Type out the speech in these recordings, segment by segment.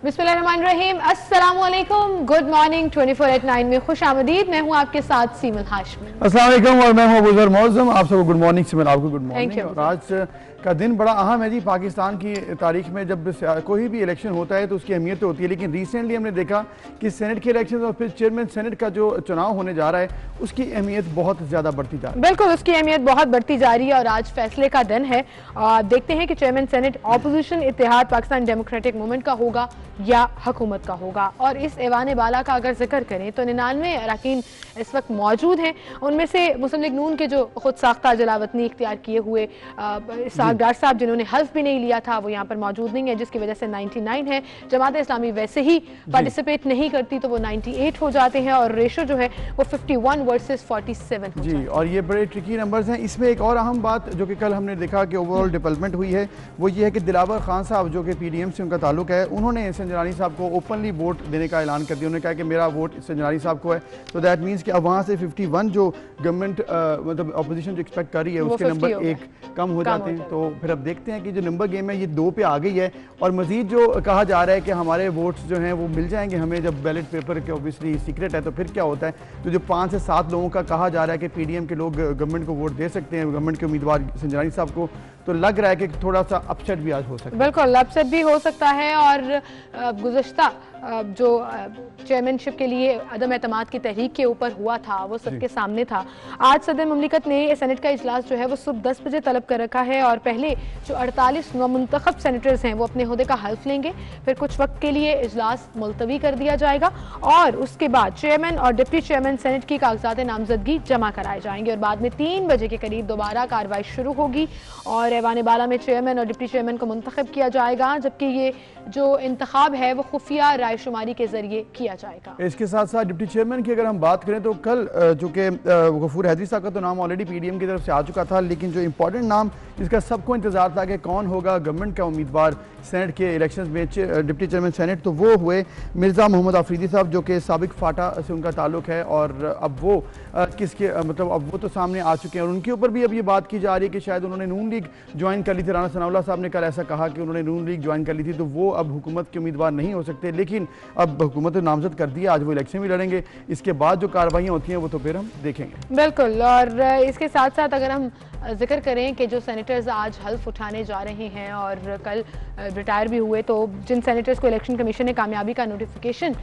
बिस्मिल्लाहिर्रहमानिर्रहीम, अस्सलामुअलैकुम, good morning. 24/9 में खुश आमदीद। मैं हूँ आपके साथ सीमल हाशमी। अस्सलाम वालेकुम और मैं हूँ अबूजर मौज़म। आप सबको गुड मॉर्निंग। सिमल आपको गुड मॉर्निंग। और आज का दिन बड़ा अहम है जी। पाकिस्तान की तारीख में जब कोई भी इलेक्शन होता है तो उसकी अहमियत होती है, लेकिन रिसेंटली हमने देखा कि सेनेट के इलेक्शन और फिर चेयरमैन सेनेट का जो चुनाव होने जा रहा है उसकी अहमियत बहुत ज़्यादा बढ़ती जा रही है। बिल्कुल, उसकी अहमियत बहुत बढ़ती जा रही है और आज फैसले का दिन है। देखते हैं कि चेयरमैन सेनेट अपोजिशन इत्तेहाद पाकिस्तान डेमोक्रेटिक मूवमेंट का होगा या हुकूमत का होगा। और इस ऐवान बाला का अगर जिक्र करें तो 99 अरकान इस वक्त मौजूद हैं। उनमें से मुस्लिम लीग नून के जो खुद साख्ता जलावतनी इख्तियार किए हुए डार साहब जिन्होंने हल्फ भी नहीं लिया था वो यहाँ पर मौजूद नहीं है, जिसकी वजह से 99 है। जमात इस्लामी वैसे ही पार्टिसिपेट नहीं करती तो वो 98 हो जाते हैं और रेशो जो है वो 51 वर्सेस 47 हो जी। और ये बड़े ट्रिकी नंबर्स हैं। इसमें एक और अहम बात जो कि कल हमने देखा कि ओवरऑल डेवलपमेंट हुई है वो ये है कि दिलावर खान साहब जो कि PDM से उनका ताल्लुक है, उन्होंने संजरानी साहब को ओपनली वोट देने का ऐलान कर दिया। उन्होंने कहा कि मेरा वोट संजरानी साहब को है। तो दैट मीन्स कि अब वहाँ से 51 जो गवर्नमेंट मतलब अपोजिशन जो एक्सपेक्ट कर रही है उसके नंबर एक कम हो जाते हैं। तो फिर अब देखते हैं कि जो नंबर गेम है ये 2 पे आ गई है। और मजीद जो कहा जा रहा है कि हमारे वोट्स जो हैं वो मिल जाएंगे हमें, जब बैलेट पेपर के ऑब्वियसली सीक्रेट है तो फिर क्या होता है। तो जो 5 से 7 लोगों का कहा जा रहा है कि PDM के लोग गवर्नमेंट को वोट दे सकते हैं, गवर्नमेंट के उम्मीदवार संजरानी साहब को, तो लग रहा है कि थोड़ा सा अपसेट भी आज हो सकता है। बिल्कुल अपसेट भी हो सकता है। और गुज़श्ता जो चेयरमैनशिप के लिए अदम एतमाद की तहरीक के ऊपर हुआ था वो सबके सामने था। आज सदर मुमलिकत ने सेनेट का इजलास जो है वो सुबह 10 बजे तलब कर रखा है और पहले जो 48 नामुंतखब सेनेटर्स हैं वो अपने ओहदे का हल्फ लेंगे। फिर कुछ वक्त के लिए इजलास मुलतवी कर दिया जाएगा और उसके बाद चेयरमैन और डिप्टी चेयरमैन सेनेट की कागजात नामजदगी जमा कराए जाएंगे और बाद में 3 बजे के करीब दोबारा कार्रवाई शुरू होगी और ऐवान बाला में चेयरमैन और डिप्टी चेयरमैन को मुंतखब किया जाएगा, जबकि ये जो इंतखाब है वो खुफिया रायशुमारी के जरिए किया जाएगा। इसके साथ साथ डिप्टी चेयरमैन की अगर हम बात करें तो कल चूँकि गफूर हैदरी साहब का तो नाम ऑलरेडी PDM की तरफ से आ चुका था, लेकिन जो इंपॉर्टेंट नाम जिसका सबको इंतजार था कि कौन होगा गवर्नमेंट का उम्मीदवार सेनेट के इलेक्शंस में डिप्टी चेयरमैन सेनेट, तो वो हुए मिर्ज़ा मोहम्मद आफरीदी साहब जो कि साबिक फाटा से उनका ताल्लुक है। और अब वो किसके मतलब अब वो तो सामने आ चुके हैं और उनके ऊपर भी अब ये बात की जा रही है कि शायद उन्होंने नून लीग ज्वाइन कर ली थी। राना सनाउल्लाह साहब ने कल ऐसा कहा कि उन्होंने नून लीग ज्वाइन कर ली थी तो वो अब हुकूमत के उम्मीदवार नहीं हो सकते, लेकिन अब हुकूमत ने नामजद कर दिया। आज वो इलेक्शन भी लड़ेंगे, इसके बाद जो कार्रवाइयाँ होती हैं वो तो फिर हम देखेंगे। बिल्कुल। और इसके साथ साथ अगर हम जिक्र करें कि जो सेनेटर्स आज हल्फ उठाने जा रहे हैं और कल रिटायर भी हुए, तो जिन सेनेटर्स को इलेक्शन कमीशन ने कामयाबी का नोटिफिकेशन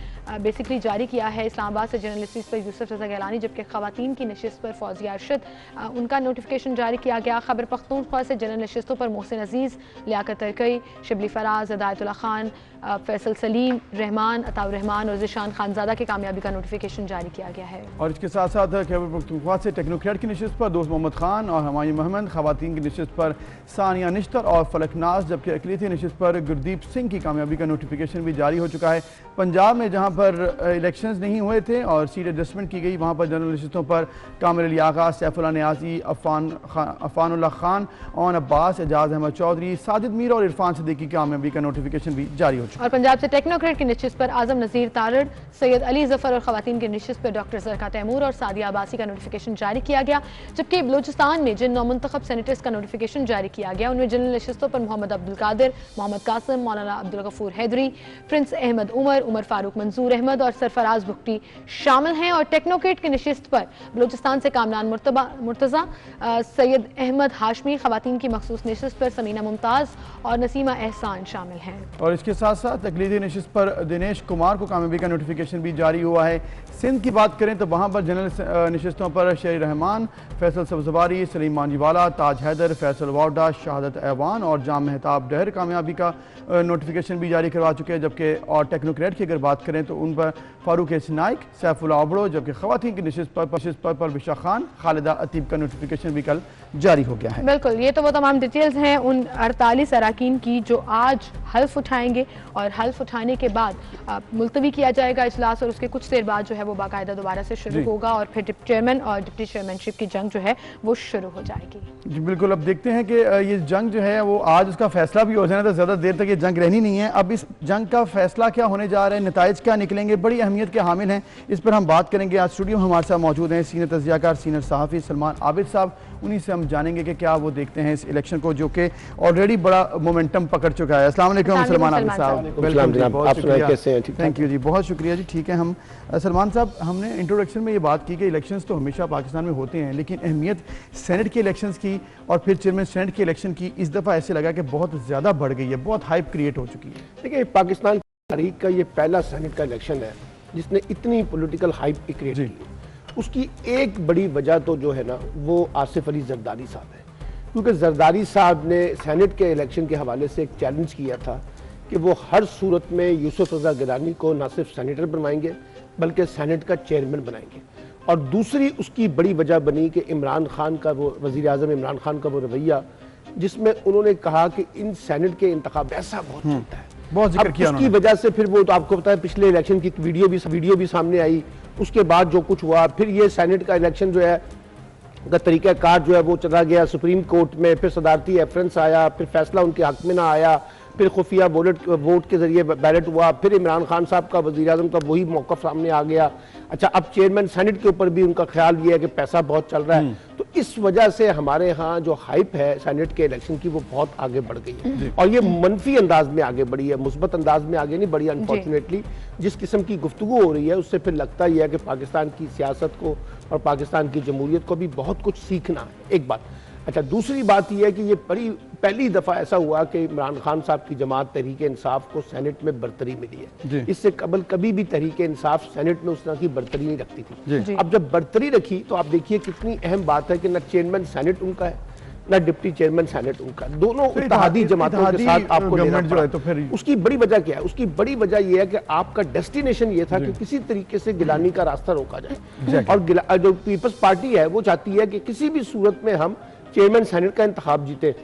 बेसिकली जारी किया है, इस्लामाबाद से जनरल नशिस्त पर यूसुफ रज़ा गिलानी, जबकि ख़वातीन की नशिस्त पर फौजिया अरशद, उनका नोटिफिकेशन जारी किया गया। खैबर पख्तूनख्वा से जनरल नशिस्तों पर मोहसिन अजीज़, लियाकत तरकई, शिबली फराज, हिदायतुल्लाह खान, फैसल सलीम, रहमान, अताउर रहमान और ज़िशान खानज़ादा की कामयाबी का नोटिफिकेशन जारी किया गया है। और इसके साथ साथ खैबर पख्तूनख्वा से टेक्नोक्रेट की नशिस्त पर दोस्त मोहम्मद खान और हमायूं महमद, खवातीन की नशिस्त पर सानिया निश्तर और फलकनाज, जबकि अकलीती नशिस्त पर गुरदीप सिंह की कामयाबी का नोटिफिकेशन भी जारी हो चुका है। पंजाब में जहाँ पर इलेक्शंस नहीं हुए थे और सीट एडजस्टमेंट की गई, वहाँ पर जनरल नशिस्तों पर कामिल अली आगा, सैफुल्लाह नियाज़ी, अफ़ानुल्लाह खान, ओन अब्बास, एजाज अहमद चौधरी, साजिद मीर और इरफान सिद्दीकी की कामयाबी का नोटिफिकेशन भी जारी हो चुका है। और पंजाब से टेक्नोक्रेट की नशिस्त पर आजम नज़ीर तारड़, सैयद अली जफर और खवातीन की नशिस्त पर डॉक्टर ज़रका तैमूर और सादिया अब्बासी का नोटिफिकेशन जारी किया गया। जबकि बलूचिस्तान में जिन नामुंतखब सेनेटर्स का नोटिफिकेशन जारी किया गया उनमें जनरल नशिस्तों पर मोहम्मद अब्दुल कादिर, मोहम्मद कासिम, मौलाना अब्दुल गफूर हैदरी, प्रिंस अहमद उमर फारूक मंसूर अहमद और सरफराज भुगटी शामिल हैं। और टेक्नोक्रेट की नशिस्त पर बलूचिस्तान से कामरान मुर्तज़ा, सैयद अहमद हाशमी, खवातीन की मखसूस नशिस्त पर समीना मुमताज़ और नसीमा एहसान शामिल हैं। और इसके साथ साथ अकलीती नशिस्त पर दिनेश कुमार को कामयाबी का नोटिफिकेशन भी जारी हुआ है। सिंध की बात करें तो वहाँ पर जनरल नशिस्तों पर शेर रहमान, फैसल सब्जवारी, सलीम मांजीवाला, ताज हैदर, फैसल वाउडा, शहादत ऐवान और जाम मेहताब डहर कामयाबी का नोटिफिकेशन भी जारी करवा चुके हैं। जबकि और टेक्नोक्रेट की अगर बात करें तो उन पर फारूक नाइक, सैफुल्लाह ओबड़ो, जबकि खवातीन की नशिस्त पर परविशा खान, खालिदा अतीब का नोटिफिकेशन भी कल जारी हो गया है। बिल्कुल, ये तो वो तमाम डिटेल्स हैं उन 48 अरकान की जो आज हल्फ उठाएंगे और हल्फ उठाने के बाद मुलतवी किया जाएगा इजलास और उसके कुछ देर बाद जो है वो बाकायदा दोबारा से शुरू होगा और फिर चेयरमैन और डिप्टी चेयरमैनशिप की जंग जो है वो शुरू हो जाएगी। जी बिल्कुल। अब देखते हैं कि ये जंग जो है वो आज उसका फैसला भी हो जाए तो ज़्यादा देर तक ये जंग रहनी नहीं है। अब इस जंग का फैसला क्या होने जा रहा है, नताइज क्या निकलेंगे, बड़ी अहमियत के हामिल हैं। इस पर हम बात करेंगे। आज स्टूडियो में हमारे साथ मौजूद मौजूद हैं सीनियर तज्जियाकार, सीनियर सहाफ़ी सलमान आबिद साहब। उन्हीं से हम जानेंगे कि क्या वो देखते हैं इस इलेक्शन को, जो कि ऑलरेडी बड़ा मोमेंटम पकड़ चुका है। अस्सलाम वालेकुम सलमान आबिद साहब, वेलकम जी, बहुत शुक्रिया। थैंक यू जी, बहुत शुक्रिया जी। ठीक है, हम सलमान साहब, हमने इंट्रोडक्शन में ये बात की कि इलेक्शंस तो हमेशा पाकिस्तान में होते हैं, लेकिन अहमियत सेनेट के इलेक्शंस की और फिर चेयरमैन सेनेट के इलेक्शन की इस दफ़ा ऐसे लगा कि बहुत ज़्यादा बढ़ गई है, बहुत हाइप क्रिएट हो चुकी है। देखिए, पाकिस्तान की तारीख का ये पहला सेनेट का इलेक्शन है जिसने इतनी पॉलिटिकल हाइप क्रिएट की। उसकी एक बड़ी वजह तो जो है ना, वो आसिफ अली जरदारी साहब है, क्योंकि जरदारी साहब ने सेनेट के इलेक्शन के हवाले से एक चैलेंज किया था कि वो हर सूरत में यूसुफ रज़ा गिलानी को न सिर्फ सेनेटर बनवाएंगे बल्कि सेनेट का चेयरमैन बनाएंगे। और दूसरी उसकी बड़ी वजह बनी कि इमरान खान का वो वज़ीर आज़म इमरान खान का वो रवैया, जिसमें उन्होंने कहा कि इन सेनेट के इंतखाब ऐसा बहुत चलता है, बहुत जिक्र किया उसकी वजह से फिर वो तो आपको पता है पिछले इलेक्शन की वीडियो भी सामने आई। उसके बाद जो कुछ हुआ, फिर ये सेनेट का इलेक्शन जो है का तरीका कार जो है वो चला गया सुप्रीम कोर्ट में, फिर सदारती रेफरेंस आया, फिर फैसला उनके हक में ना आया, फिर खुफिया वोट के जरिए बैलेट हुआ, फिर इमरान खान साहब का वज़ीर आज़म का वही मौक़िफ़ सामने आ गया। अच्छा, अब चेयरमैन सेनेट के ऊपर भी उनका ख्याल ये है कि पैसा बहुत चल रहा है, तो इस वजह से हमारे यहाँ जो हाइप है सेनेट के इलेक्शन की वो बहुत आगे बढ़ गई है, और ये मनफी अंदाज में आगे बढ़ी है, मुस्बत अंदाज में आगे नहीं बढ़ी। अनफॉर्चुनेटली जिस किस्म की गुफ्तगू हो रही है उससे फिर लगता ही है कि पाकिस्तान की सियासत को और पाकिस्तान की जमहूरियत को भी बहुत कुछ सीखना है, एक बात। अच्छा, दूसरी बात यह है कि ये पहली दफ़ा ऐसा हुआ कि इमरान खान साहब की जमात तहरीक इंसाफ को सेनेट में बरतरी मिली है। इससे कबल कभी भी तहरीक इंसाफ सेनेट में उस तरह की बरतरी नहीं रखती थी। अब जब बरतरी रखी तो आप देखिए कितनी अहम बात है कि न चेयरमैन सेनेट उनका है ना डिप्टी चेयरमैन सेनेट उनका, दोनों इत्तेहादी जमातों के साथ आपको लेना पड़ा है। तो फिर उसकी बड़ी वजह क्या है? उसकी बड़ी वजह यह है कि आपका डेस्टिनेशन ये था कि किसी तरीके से गिलानी का रास्ता रोका जाए, और जो पीपल्स पार्टी है वो चाहती है कि किसी भी सूरत में हम चेयरमैन सेनेट का इंतखाब जीते।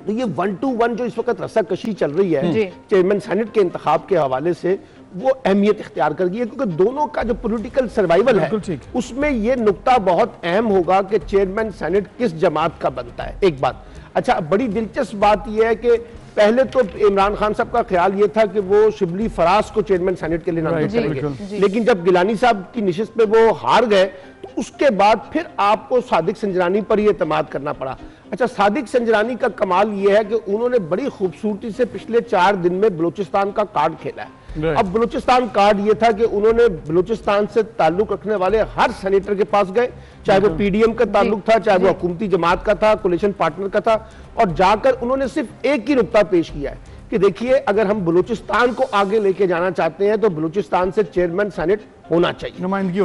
तो ये 1-to-1 जो इस वक्त रस्साकशी चल रही है चेयरमैन सेनेट के इंतखाब के हवाले से, वो अहमियत इख्तियार कर गई है, क्योंकि दोनों का जो पॉलिटिकल सर्वाइवल है उसमें ये नुक्ता बहुत अहम होगा कि चेयरमैन सेनेट किस जमात का बनता है, एक बात। अच्छा, बड़ी दिलचस्प बात यह है कि पहले तो इमरान खान साहब का ख्याल ये था कि वो शिबली फराज को चेयरमैन सेनेट के लिए नामजद करेंगे, लेकिन जब गिलानी साहब की निशिस्त पे वो हार गए तो उसके बाद फिर आपको सादिक संजरानी पर ही एतमाद करना पड़ा। अच्छा, सादिक संजरानी का कमाल ये है कि उन्होंने बड़ी खूबसूरती से पिछले 4 दिन में बलूचिस्तान का कार्ड खेला है। अब बलूचिस्तान कार्ड ये था कि उन्होंने बलूचिस्तान से ताल्लुक रखने वाले हर सेनेटर के पास गए, चाहे वो पीडीएम का ताल्लुक था, चाहे वो हुकूमती जमात का था, कोलिशन पार्टनर का था, और जाकर उन्होंने सिर्फ एक ही नुक्ता पेश किया है कि देखिए, अगर हम बलूचिस्तान को आगे लेके जाना चाहते हैं तो बलूचिस्तान से चेयरमैन सेनेट होना चाहिए, नुमाइंदगी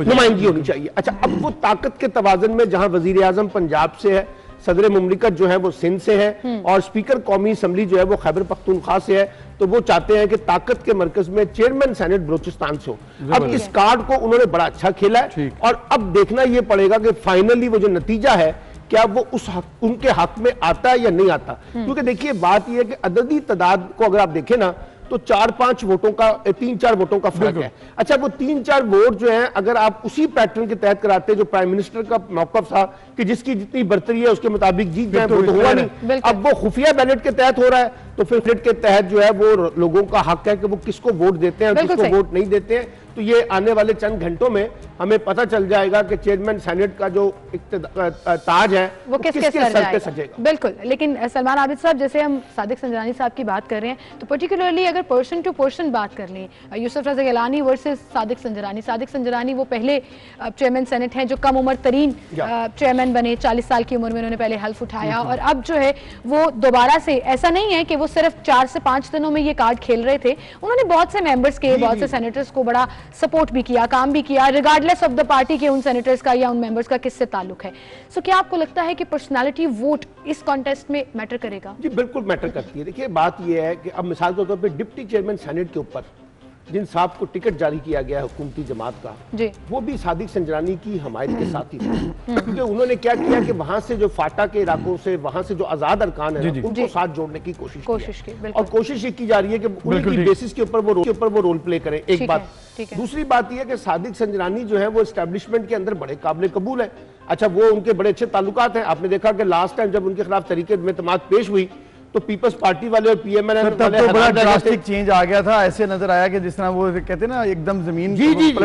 होनी चाहिए। अच्छा, अब वो ताकत के तवाज़ुन में जहां वजीर आजम पंजाब से है, सदर मुमलिकत जो है वो सिंध से है, और स्पीकर कौमी असम्बली जो है वो खैबर पख्तूनख्वा से है, तो वो चाहते हैं कि ताकत के मरकज में चेयरमैन सेनेट बलूचिस्तान से हो। अब इस कार्ड को उन्होंने बड़ा अच्छा खेला है, और अब देखना यह पड़ेगा कि फाइनली वो जो नतीजा है क्या वो उनके हक में आता है या नहीं आता। क्योंकि देखिए, बात यह है कि अददी तादाद को अगर आप देखें ना तो 4-5 वोटों का, 3-4 वोटों का फर्क है। अच्छा, वो 3-4 वोट जो हैं अगर आप उसी पैटर्न के तहत कराते जो प्राइम मिनिस्टर का मौक़िफ़ था कि जिसकी जितनी बर्तरी है उसके मुताबिक जीत जाए, वो तो हुआ नहीं। अब वो खुफिया बैलेट के तहत हो रहा है, तो फिर बैलेट के तहत जो है वो लोगों का हक है कि वो किसको वोट देते हैं और किसको वोट नहीं देते हैं। तो ये आने वाले चंद घंटों में हमें पता चल जाएगा कि चेयरमैन सेनेट का जो ताज है वो किसके सर पे सजेगा। बिल्कुल, लेकिन सलमान आबिद साहब, जैसे हम सादिक संजरानी साहब की बात कर रहे हैं, तो पर्टिकुलरली अगर पर्सन टू पर्सन बात कर लें, यूसुफ रज़ा गिलानी वर्सेस सादिक संजरानी वो पहले चेयरमैन सेनेट हैं जो कम उम्र तरीन चेयरमैन बने, 40 साल की उम्र में उन्होंने पहले हल्फ उठाया, और अब जो है वो दोबारा से, ऐसा नहीं है कि वो सिर्फ 4 से 5 दिनों में ये कार्ड खेल रहे थे, उन्होंने बहुत से मेंबर्स के, बहुत से सेनेटर्स को बड़ा सपोर्ट भी किया, काम भी किया, रिगार्डलेस ऑफ द पार्टी के उन सेनेटर्स का या उन मेंबर्स का किससे ताल्लुक है। सो क्या आपको लगता है कि पर्सनालिटी वोट इस कॉन्टेस्ट में मैटर करेगा? जी बिल्कुल मैटर करती है। देखिए, बात यह है कि अब मिसाल के तौर पर डिप्टी चेयरमैन सेनेट के ऊपर जिन साहब को टिकट जारी किया गया है हुकूमती जमात का, वो भी सादिक संजरानी की हमायत के साथ ही थे, क्योंकि उन्होंने क्या किया कि वहां से जो फाटा के इलाकों से, वहां से जो आजाद अरकान है उनको साथ जोड़ने की कोशिश की, और कोशिश ये की जा रही है कि उनकी बेसिस के ऊपर वो रोल प्ले करें, एक बात। दूसरी बात यह है कि सादिक संजरानी जो है वो एस्टेब्लिशमेंट के अंदर बड़े काबिल कबूल है। अच्छा, वो उनके बड़े अच्छे ताल्लुकात हैं। आपने देखा कि लास्ट टाइम जब उनके खिलाफ तरीके में तमाद पेश हुई तो पीपल्स पार्टी वाले और पीएमएल तब तो बड़ा ड्रास्टिक चेंज आ गया था, ऐसे नजर आया कि जिस तरह वो कहते हैं ना एकदम जमीन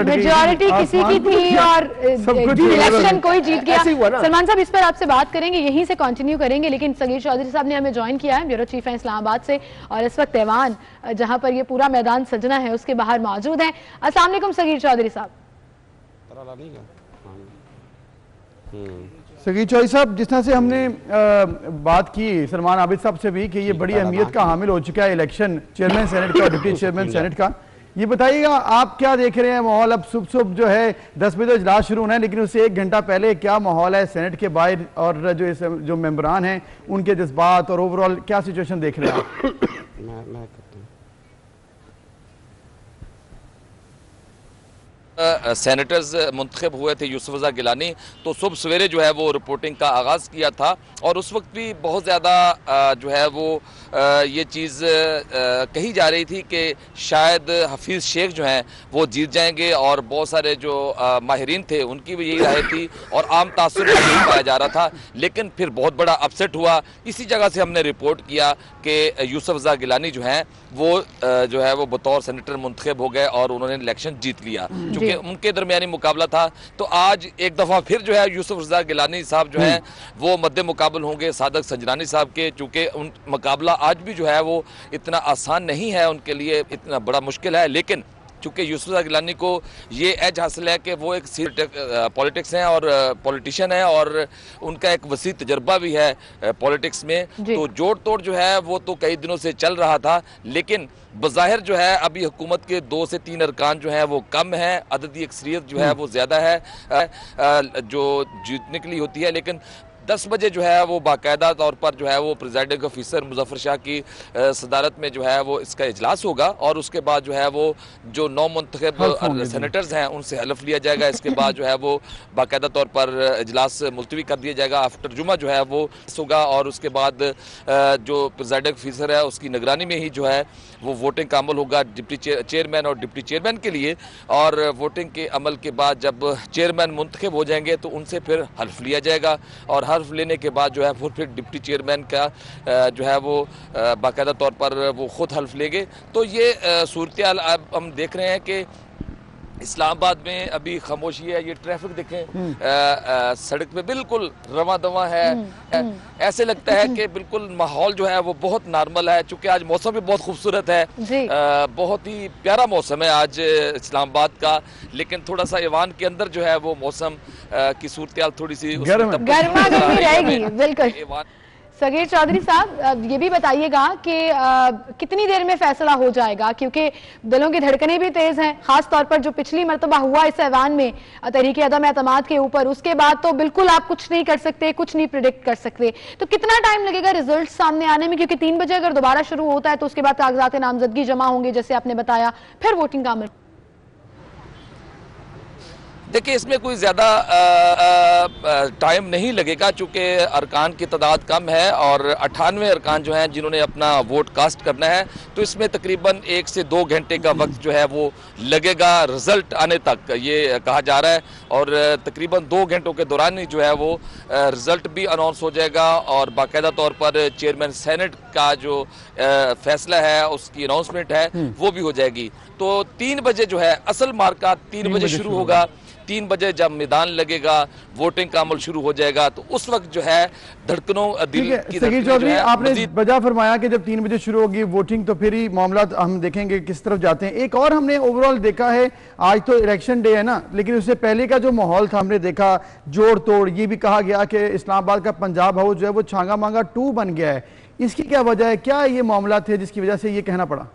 मेजॉरिटी किसी की थी और इलेक्शन कोई जीत गया। सलमान साहब इस पर आपसे बात करेंगे, यहीं से कंटिन्यू करेंगे, लेकिन सगीर चौधरी साहब ने हमें ज्वाइन किया है, ब्यूरो चीफ है इस्लामाबाद से, और इस वक्त ऐवान जहां पर ये पूरा मैदान सजना है उसके बाहर मौजूद है। अस्सलाम वालेकुम सगीर चौधरी साहब। सगीर चौधरी साहब, जिस तरह से हमने बात की सलमान आबिद साहब से भी कि ये बड़ी अहमियत का हामिल हो चुका है इलेक्शन चेयरमैन सेनेट का, डिप्टी चेयरमैन सेनेट का, ये बताइएगा आप क्या देख रहे हैं माहौल? अब सुबह जो है 10 बजे तो इजलास शुरू होना है, लेकिन उससे 1 घंटा पहले क्या माहौल है सेनेट के बाहर, और जो मेंबरान हैं उनके जज्बात और ओवरऑल क्या सिचुएशन देख रहे हैं आप? सेनेटर्स मुंतखब हुए थे यूसुफ रज़ा गिलानी, तो सुबह सवेरे जो है वो रिपोर्टिंग का आगाज़ किया था, और उस वक्त भी बहुत ज़्यादा जो है वो ये चीज़ कही जा रही थी कि शायद हफीज़ शेख जो हैं वो जीत जाएंगे, और बहुत सारे जो माहिरीन थे उनकी भी यही राय थी, और आम तासुर यही पाया जा रहा था। लेकिन फिर बहुत बड़ा अपसेट हुआ। इसी जगह से हमने रिपोर्ट किया कि यूसुफ रज़ा गिलानी जो हैं वो जो है वो बतौर सेनेटर मुंतखब हो गए और उन्होंने इलेक्शन जीत लिया। चूँकि उनके दरमियानी मुकाबला था, तो आज एक दफ़ा फिर जो है यूसुफ रज़ा गिलानी साहब जो हैं वो मद्दे मुकाबल होंगे सादक संजरानी साहब के। चूँकि उन मुकाबला आज भी जो है वो इतना आसान नहीं है उनके लिए, इतना बड़ा मुश्किल है, लेकिन चूँकि यूसुफ रज़ा गिलानी को ये एज हासिल है कि वो एक पॉलिटिक्स हैं और पॉलिटिशियन है, और उनका एक वसी तजर्बा भी है पॉलिटिक्स में। तो जोड़ तोड़ जो है वो तो कई दिनों से चल रहा था, लेकिन बज़ाहिर जो है अभी हुकूमत के 2 से 3 अरकान जो है वो कम है, अददी अक्सरियत जो है वो ज़्यादा है जो जीतने के लिए होती है। लेकिन 10 बजे जो है वो बाकायदा तौर पर जो है वो प्रेसिडेंट ऑफिसर मुजफ्फर शाह की सदारत में जो है वो इसका इजलास होगा, और उसके बाद जो है वो जो 9 मुंतखब सेनेटर्स हैं उनसे हलफ लिया जाएगा। इसके बाद जो है वो बाकायदा तौर पर इजलास मुलतवी कर दिया जाएगा, आफ्टर जुमा जो है वो होगा, और उसके बाद जो प्रेसिडेंट ऑफिसर है उसकी निगरानी में ही जो है वो वोटिंग का अमल होगा डिप्टी चेयरमैन और डिप्टी चेयरमैन के लिए। और वोटिंग के अमल के बाद जब चेयरमैन मुंतखब हो जाएंगे तो उनसे फिर हल्फ लिया जाएगा, और हल्फ लेने के बाद जो है फिर डिप्टी चेयरमैन का जो है वो बाकायदा तौर पर वो खुद हल्फ लेंगे। तो ये सूरत हाल अब हम देख रहे हैं कि इस्लामाबाद में अभी खामोशी है। ये ट्रैफिक देखें, सड़क पे बिल्कुल रवा दवा है। ऐसे लगता है कि बिल्कुल माहौल जो है वो बहुत नॉर्मल है, चूँकि आज मौसम भी बहुत खूबसूरत है, बहुत ही प्यारा मौसम है आज इस्लामाबाद का। लेकिन थोड़ा सा ईवान के अंदर जो है वो मौसम की सूरत हाल थोड़ी सी गर्मा गर्मी रहेगी। बिल्कुल सगीर चौधरी साहब, ये भी बताइएगा कि कितनी देर में फैसला हो जाएगा, क्योंकि दिलों की धड़कनें भी तेज हैं, खास तौर पर जो पिछली मरतबा हुआ इस ऐवान में तहरीक अदम एतमाद के ऊपर, उसके बाद तो बिल्कुल आप कुछ नहीं कर सकते, कुछ नहीं प्रिडिक्ट कर सकते। तो कितना टाइम लगेगा रिजल्ट सामने आने में, क्योंकि 3 बजे अगर दोबारा शुरू होता है तो उसके बाद कागजात नामजदगी जमा होंगे जैसे आपने बताया, फिर वोटिंग का अमल? देखिए, इसमें कोई ज़्यादा टाइम नहीं लगेगा, चूँकि अरकान की तादाद कम है और 98 अरकान जो हैं जिन्होंने अपना वोट कास्ट करना है, तो इसमें तकरीबन 1 से 2 घंटे का वक्त जो है वो लगेगा रिज़ल्ट आने तक, ये कहा जा रहा है। और तकरीबन 2 घंटों के दौरान ही जो है वो रिज़ल्ट भी अनाउंस हो जाएगा, और बाकायदा तौर पर चेयरमैन सेनेट का जो फैसला है उसकी अनाउंसमेंट है वो भी हो जाएगी। तो 3 बजे जो है असल मार्का 3 बजे शुरू होगा। 3 बजे जब मैदान लगेगा, वोटिंग का अमल शुरू हो जाएगा, तो उस वक्त जो है धड़कनों दिल की सगीर चौधरी, आपने वजह फरमाया कि जब 3 बजे शुरू होगी वोटिंग तो फिर ही मामला हम देखेंगे किस तरफ जाते हैं। एक और हमने ओवरऑल देखा है, आज तो इलेक्शन डे है ना, लेकिन उससे पहले का जो माहौल था हमने देखा जोड़ तोड़। ये भी कहा गया कि इस्लामाबाद का पंजाब हाउस जो है वो छांगा मांगा 2 बन गया है। इसकी क्या वजह है, क्या ये मामला थे जिसकी वजह से ये कहना पड़ा?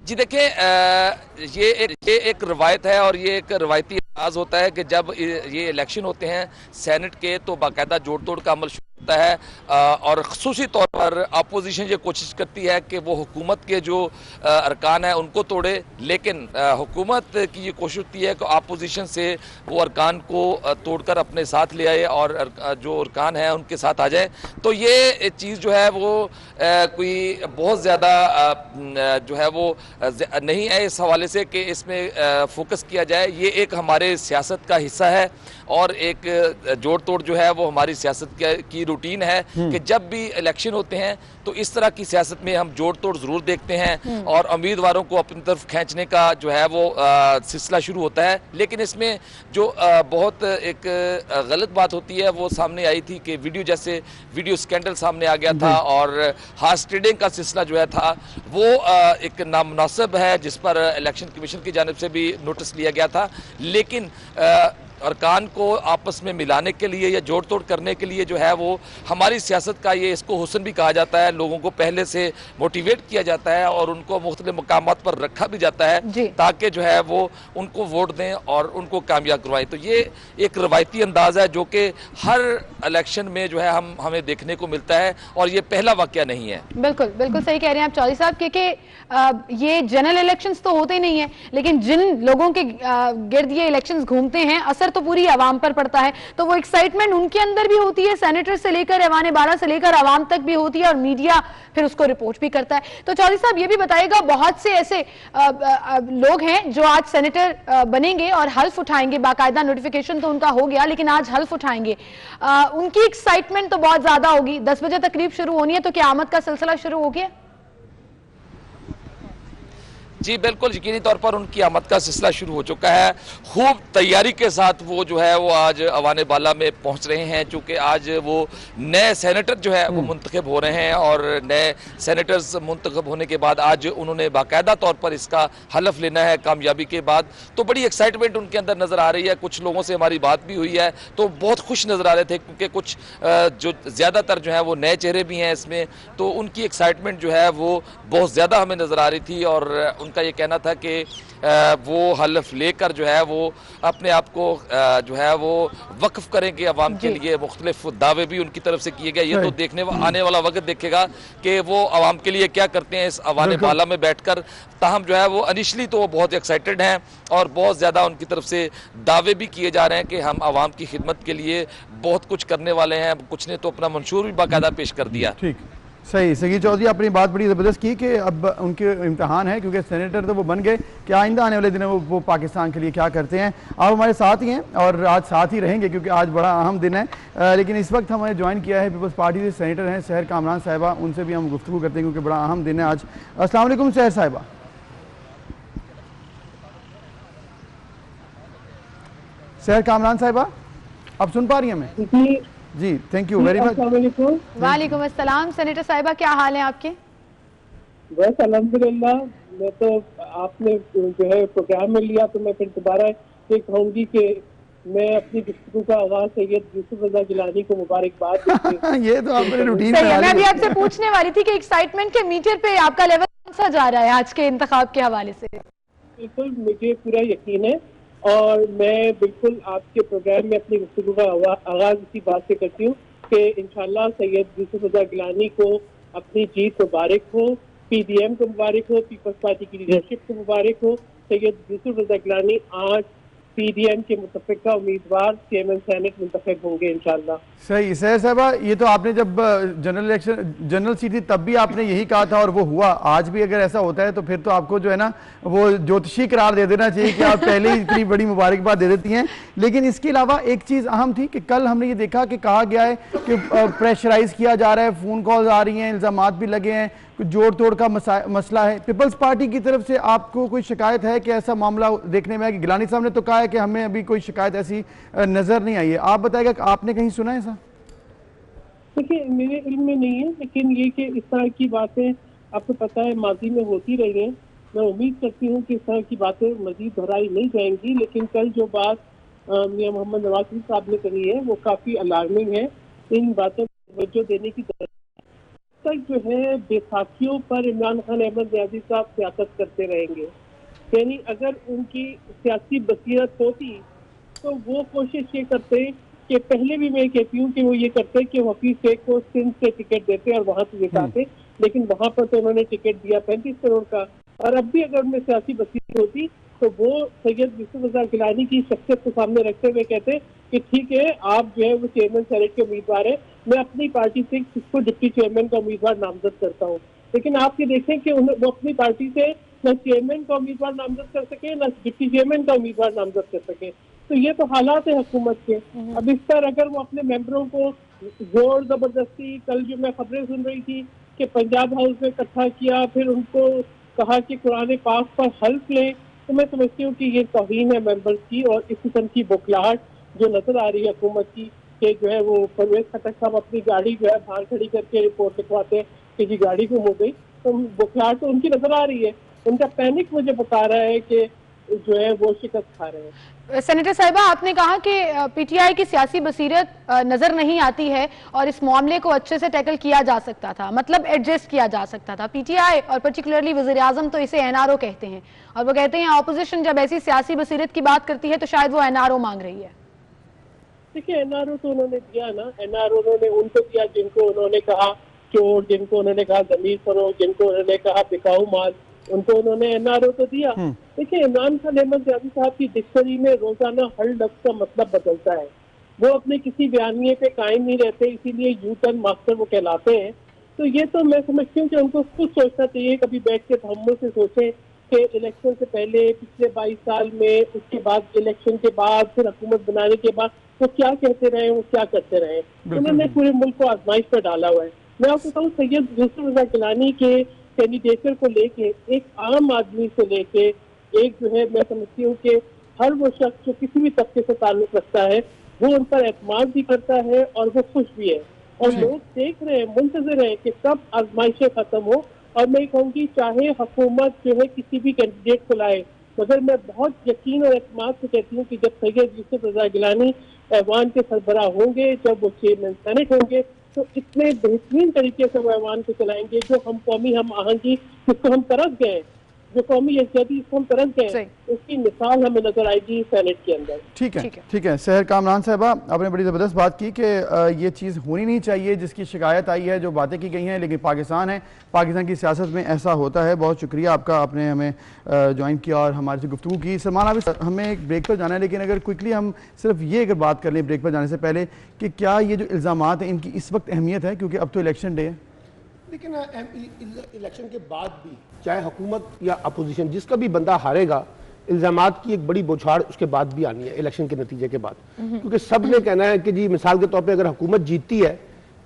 जी देखिए, ये एक रवायत है और ये एक रवायती अंदाज होता है कि जब ये इलेक्शन होते हैं सेनेट के, तो बाकायदा जोड़ तोड़ का अमल शुरू होता है, और ख़ुसूसी तौर पर अपोजिशन ये कोशिश करती है कि वो हुकूमत के जो अरकान है उनको तोड़े, लेकिन हुकूमत की ये कोशिश होती है कि अपोजिशन से वो अरकान को तोड़कर अपने साथ ले आए और जो अरकान है उनके साथ आ जाए। तो ये चीज़ जो है वो कोई बहुत ज़्यादा जो है वो नहीं है इस हवाले से कि इसमें फोकस किया जाए। ये एक हमारे सियासत का हिस्सा है, और एक जोड़ तोड़ जो है वो हमारी सियासत की रूटीन है कि जब भी इलेक्शन होते हैं तो इस तरह की सियासत में हम जोड़ तोड़ जरूर देखते हैं और उम्मीदवारों को अपनी तरफ खींचने का जो है वो सिलसिला शुरू होता है। लेकिन इसमें जो बहुत एक गलत बात होती है वो सामने आई थी कि वीडियो स्कैंडल सामने आ गया था और हार्स ट्रेडिंग का सिलसिला जो है था वो एक नामुनासिब है, जिस पर इलेक्शन कमीशन की जानिब से भी नोटिस लिया गया था। लेकिन अरकान को आपस में मिलाने के लिए या जोड़ तोड़ करने के लिए जो है वो हमारी सियासत का ये इसको हुस्न भी कहा जाता है। लोगों को पहले से मोटिवेट किया जाता है और उनको मुख्तलिफ मकामात पर रखा भी जाता है ताकि जो है वो उनको वोट दें और उनको कामयाब करवाएं। तो ये एक रवायती अंदाज है जो कि हर इलेक्शन में जो है हमें देखने को मिलता है और ये पहला वाकया नहीं है। बिल्कुल बिल्कुल सही कह रहे हैं आप चौधरी साहब, क्योंकि ये जनरल इलेक्शंस तो होते नहीं है, लेकिन जिन लोगों के गिर्द ये इलेक्शंस घूमते हैं असर तो पूरी आवाम पर पड़ता है। तो वो एक्साइटमेंट उनके अंदर भी होती है, सेनेटर से लेकर ऐवान बाला से लेकर आवाम तक भी होती है और मीडिया फिर उसको रिपोर्ट भी करता है। तो चौधरी साहब ये भी बताइएगा, बहुत से ऐसे लोग हैं जो आज सेनेटर बनेंगे और हल्फ उठाएंगे, बाकायदा नोटिफिकेशन तो उनका हो गया लेकिन आज हल्फ उठाएंगे, उनकी एक्साइटमेंट तो बहुत ज्यादा होगी। 10 बजे तकरीब शुरू होनी है तो क़यामत का सिलसिला शुरू हो गया? जी बिल्कुल, यकीनी तौर पर उनकी आमद का सिलसिला शुरू हो चुका है। खूब तैयारी के साथ वो जो है वो आज अवान बाला में पहुंच रहे हैं, चूँकि आज वो नए सेनेटर जो है वो मुंतखब हो रहे हैं और नए सेनेटर्स मुंतखब होने के बाद आज उन्होंने बाकायदा तौर पर इसका हलफ लेना है कामयाबी के बाद। तो बड़ी एक्साइटमेंट उनके अंदर नज़र आ रही है। कुछ लोगों से हमारी बात भी हुई है तो बहुत खुश नज़र आ रहे थे, क्योंकि कुछ जो ज़्यादातर जो है वो नए चेहरे भी हैं इसमें, तो उनकी एक्साइटमेंट जो है वो बहुत ज़्यादा हमें नज़र आ रही थी। और उनका ये कहना था कि वो हलफ लेकर जो है वो अपने आप को जो है वो वक्फ करेंगे अवाम के लिए। मुख्तलिफ दावे भी उनकी तरफ से किए गए। ये तो देखने आने वाला वक्त देखेगा कि वो अवाम के लिए क्या करते हैं इस अवान बाला में बैठकर। ताहम जो है वो इनिशली तो वो बहुत एक्साइटेड हैं और बहुत ज़्यादा उनकी तरफ से दावे भी किए जा रहे हैं कि हम अवाम की खिदमत के लिए बहुत कुछ करने वाले हैं। कुछ ने तो अपना मंशूर भी बाकायदा पेश कर दिया। ठीक, सही सही चौधरी, अपनी बात बड़ी ज़बरदस्त की कि अब उनके इम्तहान है, क्योंकि सेनेटर तो वो बन गए कि आइंदा आने वाले दिनों वो पाकिस्तान के लिए क्या करते हैं। आप हमारे साथ ही हैं और आज साथ ही रहेंगे क्योंकि आज बड़ा अहम दिन है। लेकिन इस वक्त हमें ज्वाइन किया है पीपल्स पार्टी से सेनेटर हैं सहर कामरान साहिबा, उनसे भी हम गुफ्तगू करते हैं क्योंकि बड़ा अहम दिन है आज। अस्सलाम वालेकुम सहर साहिबा। सहर कामरान साहिबा, आप सुन पा रही हैं हमें? जी, थैंक यू वेरी मच। वालेकुम अस्सलाम। सेनेटर साहिबा क्या हाल है आपके? बस अल्हम्दुलिल्लाह। मैं तो आपने जो है प्रोग्राम में लिया तो मैं फिर दोबारा ये कहूँगी कि मैं अपनी गुफ्तगू का आगाज सैयद यूसुफ रजा गिलानी को मुबारकबाद ये तो आपने रूटीन सही है। मैं भी आपसे पूछने वाली थी कि एक्साइटमेंट के मीटर पे आपका लेवल कौन सा जा रहा है आज के इंतखाब के हवाले से? बिल्कुल, मुझे पूरा यकीन है और मैं बिल्कुल आपके प्रोग्राम में अपनी गुफ्तगू का आगाज इसी बात से करती हूँ कि इंशाल्लाह सैयद यूसुफ रजा गिलानी को अपनी जीत मुबारक हो, PDM को मुबारक हो, पीपल्स पार्टी की लीडरशिप को मुबारक हो। सैयद यूसुफ रजा गिलानी आज PDM के मुतफ़िका उम्मीदवार चेयरमैन सेनेट मुंतखब होंगे इंशाल्लाह। सही सहर साहबा, ये तो आपने जब जनरल सीट थी तब भी आपने यही कहा था और वो हुआ। आज भी अगर ऐसा होता है तो फिर तो आपको जो है ना वो ज्योतिषी करार दे देना चाहिए कि आप पहले ही इतनी बड़ी मुबारकबाद दे देती हैं। लेकिन इसके अलावा एक चीज़ अहम थी कि कल हमने ये देखा कि कहा गया है कि प्रेशराइज किया जा रहा है, फ़ोन कॉल्स आ रही हैं, इल्ज़ामात भी लगे हैं, कुछ जोड़ तोड़ का मसला है। पीपल्स पार्टी की तरफ से आपको कोई शिकायत है कि ऐसा मामला देखने में आया? कि गिलानी साहब ने तो कहा है कि हमें अभी कोई शिकायत ऐसी नज़र नहीं आई है, आप बताइएगा कि आपने कहीं सुना है ऐसा? देखिए, मेरे इल्म में नहीं है, लेकिन ये कि इस तरह की बातें आपको पता है माजी में होती रही हैं। मैं उम्मीद करती हूँ कि इस तरह की बातें मजीद दोहराई नहीं जाएंगी। लेकिन कल जो बात मियां मोहम्मद नवाज शरीफ साहब ने कही है वो काफ़ी अलार्मिंग है। इन बातों को तवज्जो देने की जरूरत तक जो है बैसाखियों पर इमरान खान अहमद न्याजी साहब सियासत करते रहेंगे। यानी अगर उनकी सियासी बसीरत होती तो वो कोशिश ये करते कि पहले भी मैं कहती हूँ कि वो ये करते कि हफीज शेख को सिंध से टिकट देते और वहाँ से जिताते, लेकिन वहाँ पर तो उन्होंने टिकट दिया 35 करोड़ का। और अब भी अगर उनमें सियासी बसीरत होती तो वो सैयद यूसुफ रजा गिलानी की शख्सियत को सामने रखते हुए कहते कि ठीक है, आप जो है वो चेयरमैन सेनेट के उम्मीदवार है, मैं अपनी पार्टी से किसको डिप्टी चेयरमैन का उम्मीदवार नामजद करता हूँ। लेकिन आप ये देखें कि वो अपनी पार्टी से न चेयरमैन का उम्मीदवार नामजद कर सके, न डिप्टी चेयरमैन का उम्मीदवार नामजद कर सके। तो ये तो हालात है हुकूमत के। अब इस पर अगर वो अपने मेंबरों को जोर जबरदस्ती, कल जो मैं खबरें सुन रही थी कि पंजाब हाउस में इकट्ठा किया, फिर उनको कहा कि कुरान पाक पर हल्फ लें, तो मैं समझती हूँ कि ये तौहीन है मेंबर्स की। और इस किस्म की बौखलाहट जो नजर आ रही है हुकूमत की कि जो है वो परवेज खट्टर साहब अपनी गाड़ी जो है बाहर खड़ी करके रिपोर्ट लिखवाते हैं कि जी गाड़ी गुम हो गई, तो बौखलाहट तो उनकी नजर आ रही है। उनका पैनिक मुझे बता रहा है कि जो है वो शिकस्त खा रहे हैं। सेनेटर साहिबा, आपने कहा कि पीटीआई की सियासी बसीरत नजर नहीं आती है और इस मामले को अच्छे से टैकल किया जा सकता था, मतलब एडजस्ट किया जा सकता था। पीटीआई और पर्टिकुलरली वज़ीर आज़म तो इसे एनआरओ कहते हैं और वो कहते हैं अपोजिशन जब ऐसी सियासी बसीरत की बात करती है तो शायद वो एनआरओ मांग रही है। देखिए, एनआरओ तो उन्होंने दिया ना, एनआरओ उन्होंने उनको दिया जिनको उन्होंने कहा चोर, जिनको उन्होंने कहा जमीर फरोग, जिनको उन्होंने कहा बिकाऊ माल, उनको उन्होंने एनआरओ तो दिया। देखिए, इमरान खान अहमद जावी साहब की डिक्शनरी में रोजाना हर लफ्ज का मतलब बदलता है। वो अपने किसी बयानिए पे कायम नहीं रहते, इसीलिए यू टर्न मास्टर वो कहलाते हैं। तो ये तो मैं समझती हूँ कि उनको खुद सोचना चाहिए, कभी बैठ के तहम्मुल से सोचें कि इलेक्शन से पहले पिछले 22 साल में, उसके बाद इलेक्शन के बाद, फिर हुकूमत बनाने के बाद वो क्या कहते रहे, वो क्या करते रहे। उन्होंने पूरे मुल्क को आजमाइश पर डाला हुआ है। मैं आपको कहूँ, सैयद यूसुफ रज़ा गिलानी के कैंडिडेचर को लेके एक आम आदमी से लेके एक जो है, मैं समझती हूँ कि हर वो शख्स जो किसी भी तबके से ताल्लुक रखता है वो उन पर एतमाद भी करता है और वो खुश भी है। और लोग देख रहे हैं, मुंतज़िर हैं कि कब आजमाइशें खत्म हो। और मैं कहूँगी चाहे हुकूमत जो है किसी भी कैंडिडेट को लाए, मगर मैं बहुत यकीन और एतमाद से कहती हूँ कि जब सैयद यूसुफ रज़ा गिलानी ऐवान के सरबराह होंगे, जब वो चेयरमैन सेनेट होंगे, तो इतने बेहतरीन तरीके से वो ऐवान को चलाएंगे जो हम कौमी हम आहंगी जिसको हम तरस गए, जो कौमी यकजहती इसको हम तरस गए, उसकी मिसाल हमें नजर आएगी सेनेट के अंदर। ठीक है सहर कामरान साहबा, आपने बड़ी ज़बरदस्त बात की कि ये चीज़ होनी नहीं चाहिए जिसकी शिकायत आई है, जो बातें की गई हैं, लेकिन पाकिस्तान है, पाकिस्तान की सियासत में ऐसा होता है। बहुत शुक्रिया आपका, आपने हमें ज्वाइन किया और हमारे से गुफ्तगू की। सलमान, अभी हमें एक ब्रेक पर जाना है, लेकिन अगर क्विकली हम सिर्फ ये अगर बात कर लें ब्रेक पर जाने से पहले कि क्या ये जो इल्ज़ामात हैं इनकी इस वक्त अहमियत है, क्योंकि अब तो इलेक्शन डे है। लेकिन इलेक्शन के बाद भी चाहे हुकूमत या अपोजिशन, जिसका भी बंदा हारेगा, इल्जामात की एक बड़ी बौछार उसके बाद भी आनी है इलेक्शन के नतीजे के बाद। क्योंकि सब ने कहना है कि जी मिसाल के तौर पे अगर हुकूमत जीतती है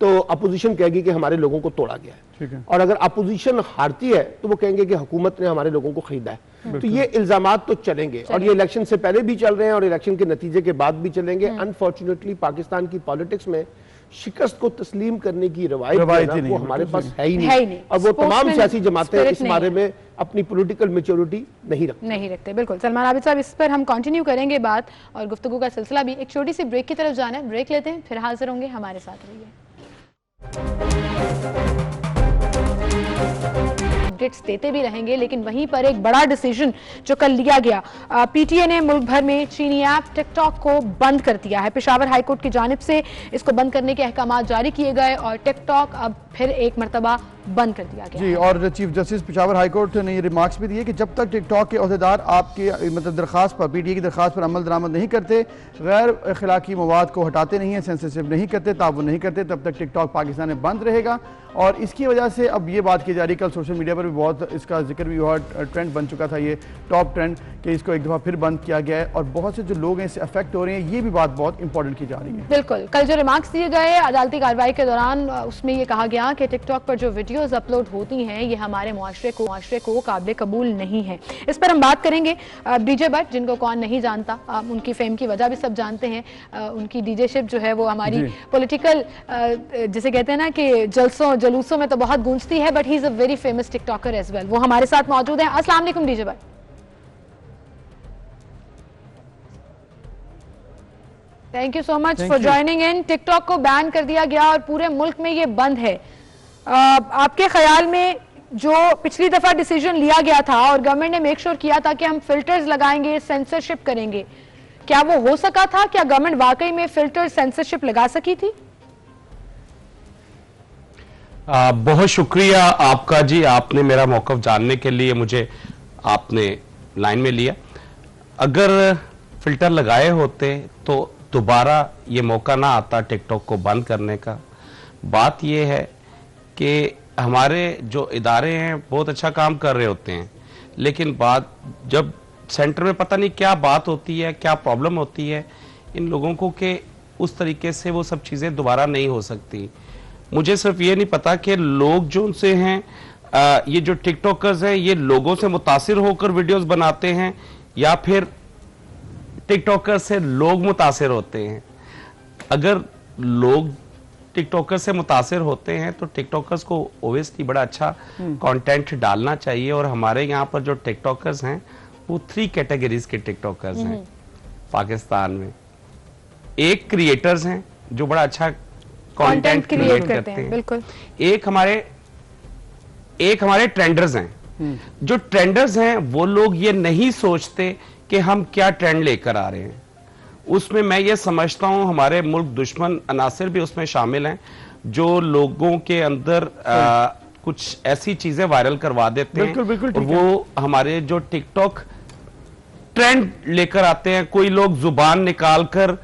तो अपोजिशन कहेगी कि हमारे लोगों को तोड़ा गया है, और अगर अपोजिशन हारती है तो वो कहेंगे कि हुकूमत ने हमारे लोगों को खरीदा है। तो ये इल्जामात तो चलेंगे और ये इलेक्शन से पहले भी चल रहे हैं और इलेक्शन के नतीजे के बाद भी चलेंगे। अनफॉर्चुनेटली पाकिस्तान की पॉलिटिक्स में शिकस्त को तस्लीम करने की रवायत वो हमारे पास है ही नहीं। और वो तमाम सियासी जमातें इस बारे में अपनी पॉलिटिकल मैच्योरिटी नहीं रखते। बिल्कुल सलमान आबिद साहब, इस पर हम कंटिन्यू करेंगे बात और गुफ्तगू का सिलसिला भी। एक छोटी सी ब्रेक की तरफ जाना है, ब्रेक लेते हैं, फिर हाजिर होंगे, हमारे साथ रहिए। अपडेट्स देते भी रहेंगे, लेकिन वहीं पर एक बड़ा डिसीजन जो कल लिया गया, पीटीए ने मुल्क भर में चीनी ऐप टिकटॉक को बंद कर दिया है। पेशावर हाईकोर्ट की जानिब से इसको बंद करने के अहकाम जारी किए गए और टिकटॉक अब फिर एक मरतबा बंद कर दिया गया जी। और चीफ जस्टिस पेशावर हाईकोर्ट ने ये रिमार्क्स भी दिए कि जब तक टिकटॉक के अहदेदार आपके मतलब दरखास्त पर, पीटीए की दरखास्त पर अमल दरामद नहीं करते, गैर अखलाकी मवाद को हटाते नहीं है, सेंसरशिप नहीं करते, ताउन नहीं करते, तब तक टिकटॉक पाकिस्तान में बंद रहेगा। और इसकी वजह से अब ये बात की जा रही, कल सोशल मीडिया पर भी बहुत इसका जिक्र भी हुआ, ट्रेंड बन चुका था ये टॉप ट्रेंड कि इसको एक दफ़ा फिर बंद किया गया है और बहुत से जो लोग हैं इससे अफेक्ट हो रहे हैं। ये भी बात बहुत इंपॉर्टेंट की जा रही है। बिल्कुल, कल जो रिमार्क्स दिए गए अदालती कार्रवाई के दौरान, उसमें ये कहा गया कि टिकटॉक पर जो वीडियोस अपलोड होती हैं ये हमारे मुआशरे को काबिल कबूल नहीं है। इस पर हम बात करेंगे डीजे बट, जिनको कौन नहीं जानता, उनकी फेम की वजह भी सब जानते हैं। उनकी डीजेशिप जो है वो हमारी पॉलिटिकल जिसे कहते हैं ना कि जलूसों में तो बहुत गूंजती है, but he is a very famous TikToker as well. वो हमारे साथ मौजूद है। अस्सलाम वालेकुम DJ Butt. Thank you so much for joining in. TikTok को बैन कर दिया गया और पूरे मुल्क में ये बंद है। आपके ख्याल में जो पिछली दफा डिसीजन लिया गया था और गवर्नमेंट ने मेक श्योर किया था कि हम फिल्टर्स लगाएंगे, सेंसरशिप करेंगे, क्या वो हो सका था? क्या गवर्नमेंट वाकई में फिल्टर सेंसरशिप लगा सकी थी? बहुत शुक्रिया आपका जी, आपने मेरा मौक़िफ़ जानने के लिए मुझे आपने लाइन में लिया। अगर फिल्टर लगाए होते तो दोबारा ये मौका ना आता टिकटॉक को बंद करने का। बात ये है कि हमारे जो इदारे हैं बहुत अच्छा काम कर रहे होते हैं, लेकिन बात जब सेंटर में पता नहीं क्या बात होती है, क्या प्रॉब्लम होती है इन लोगों को, कि उस तरीके से वो सब चीज़ें दोबारा नहीं हो सकती। मुझे सिर्फ ये नहीं पता कि लोग जो उनसे हैं, ये जो टिकटॉकर्स हैं, ये लोगों से मुतासिर होकर वीडियोस बनाते हैं या फिर टिकटॉकर से लोग मुतासिर होते हैं। अगर लोग टिकटॉकर से मुतासिर होते हैं तो टिकटॉकर्स को ओबियसली बड़ा अच्छा कंटेंट डालना चाहिए। और हमारे यहाँ पर जो टिकटॉकर्स हैं वो 3 कैटेगरीज के टिकटॉकर्स हैं पाकिस्तान में। एक क्रिएटर्स हैं जो बड़ा अच्छा कंटेंट क्रिएट करते हैं, बिल्कुल। एक हमारे ट्रेंडर्स हैं। जो ट्रेंडर्स हैं वो लोग ये नहीं सोचते कि हम क्या ट्रेंड लेकर आ रहे हैं। उसमें मैं ये समझता हूं हमारे मुल्क दुश्मन अनासिर भी उसमें शामिल हैं, जो लोगों के अंदर कुछ ऐसी चीजें वायरल करवा देते हैं। बिल्कुल और वो हमारे जो टिकटॉक ट्रेंड लेकर आते हैं। कोई लोग जुबान निकालकर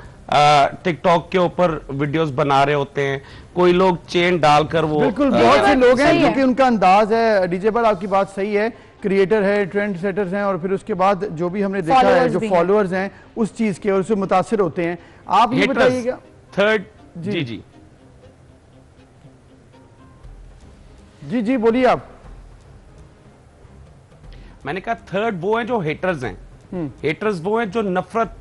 टिकटॉक के ऊपर वीडियोस बना रहे होते हैं, कोई लोग चेन डालकर वो बिल्कुल बहुत से लोग हैं क्योंकि उनका अंदाज है। डीजे पर आपकी बात सही है, क्रिएटर है, ट्रेंड सेटर्स हैं, और फिर उसके बाद जो भी हमने देखा है जो फॉलोअर्स हैं उस चीज के और उससे मुतासिर होते हैं। आप ये बताइएगा थर्ड। जी जी जी जी बोलिए आप। मैंने कहा थर्ड वो हैं जो हेटर्स हैं। हेटर्स वो हैं जो नफरत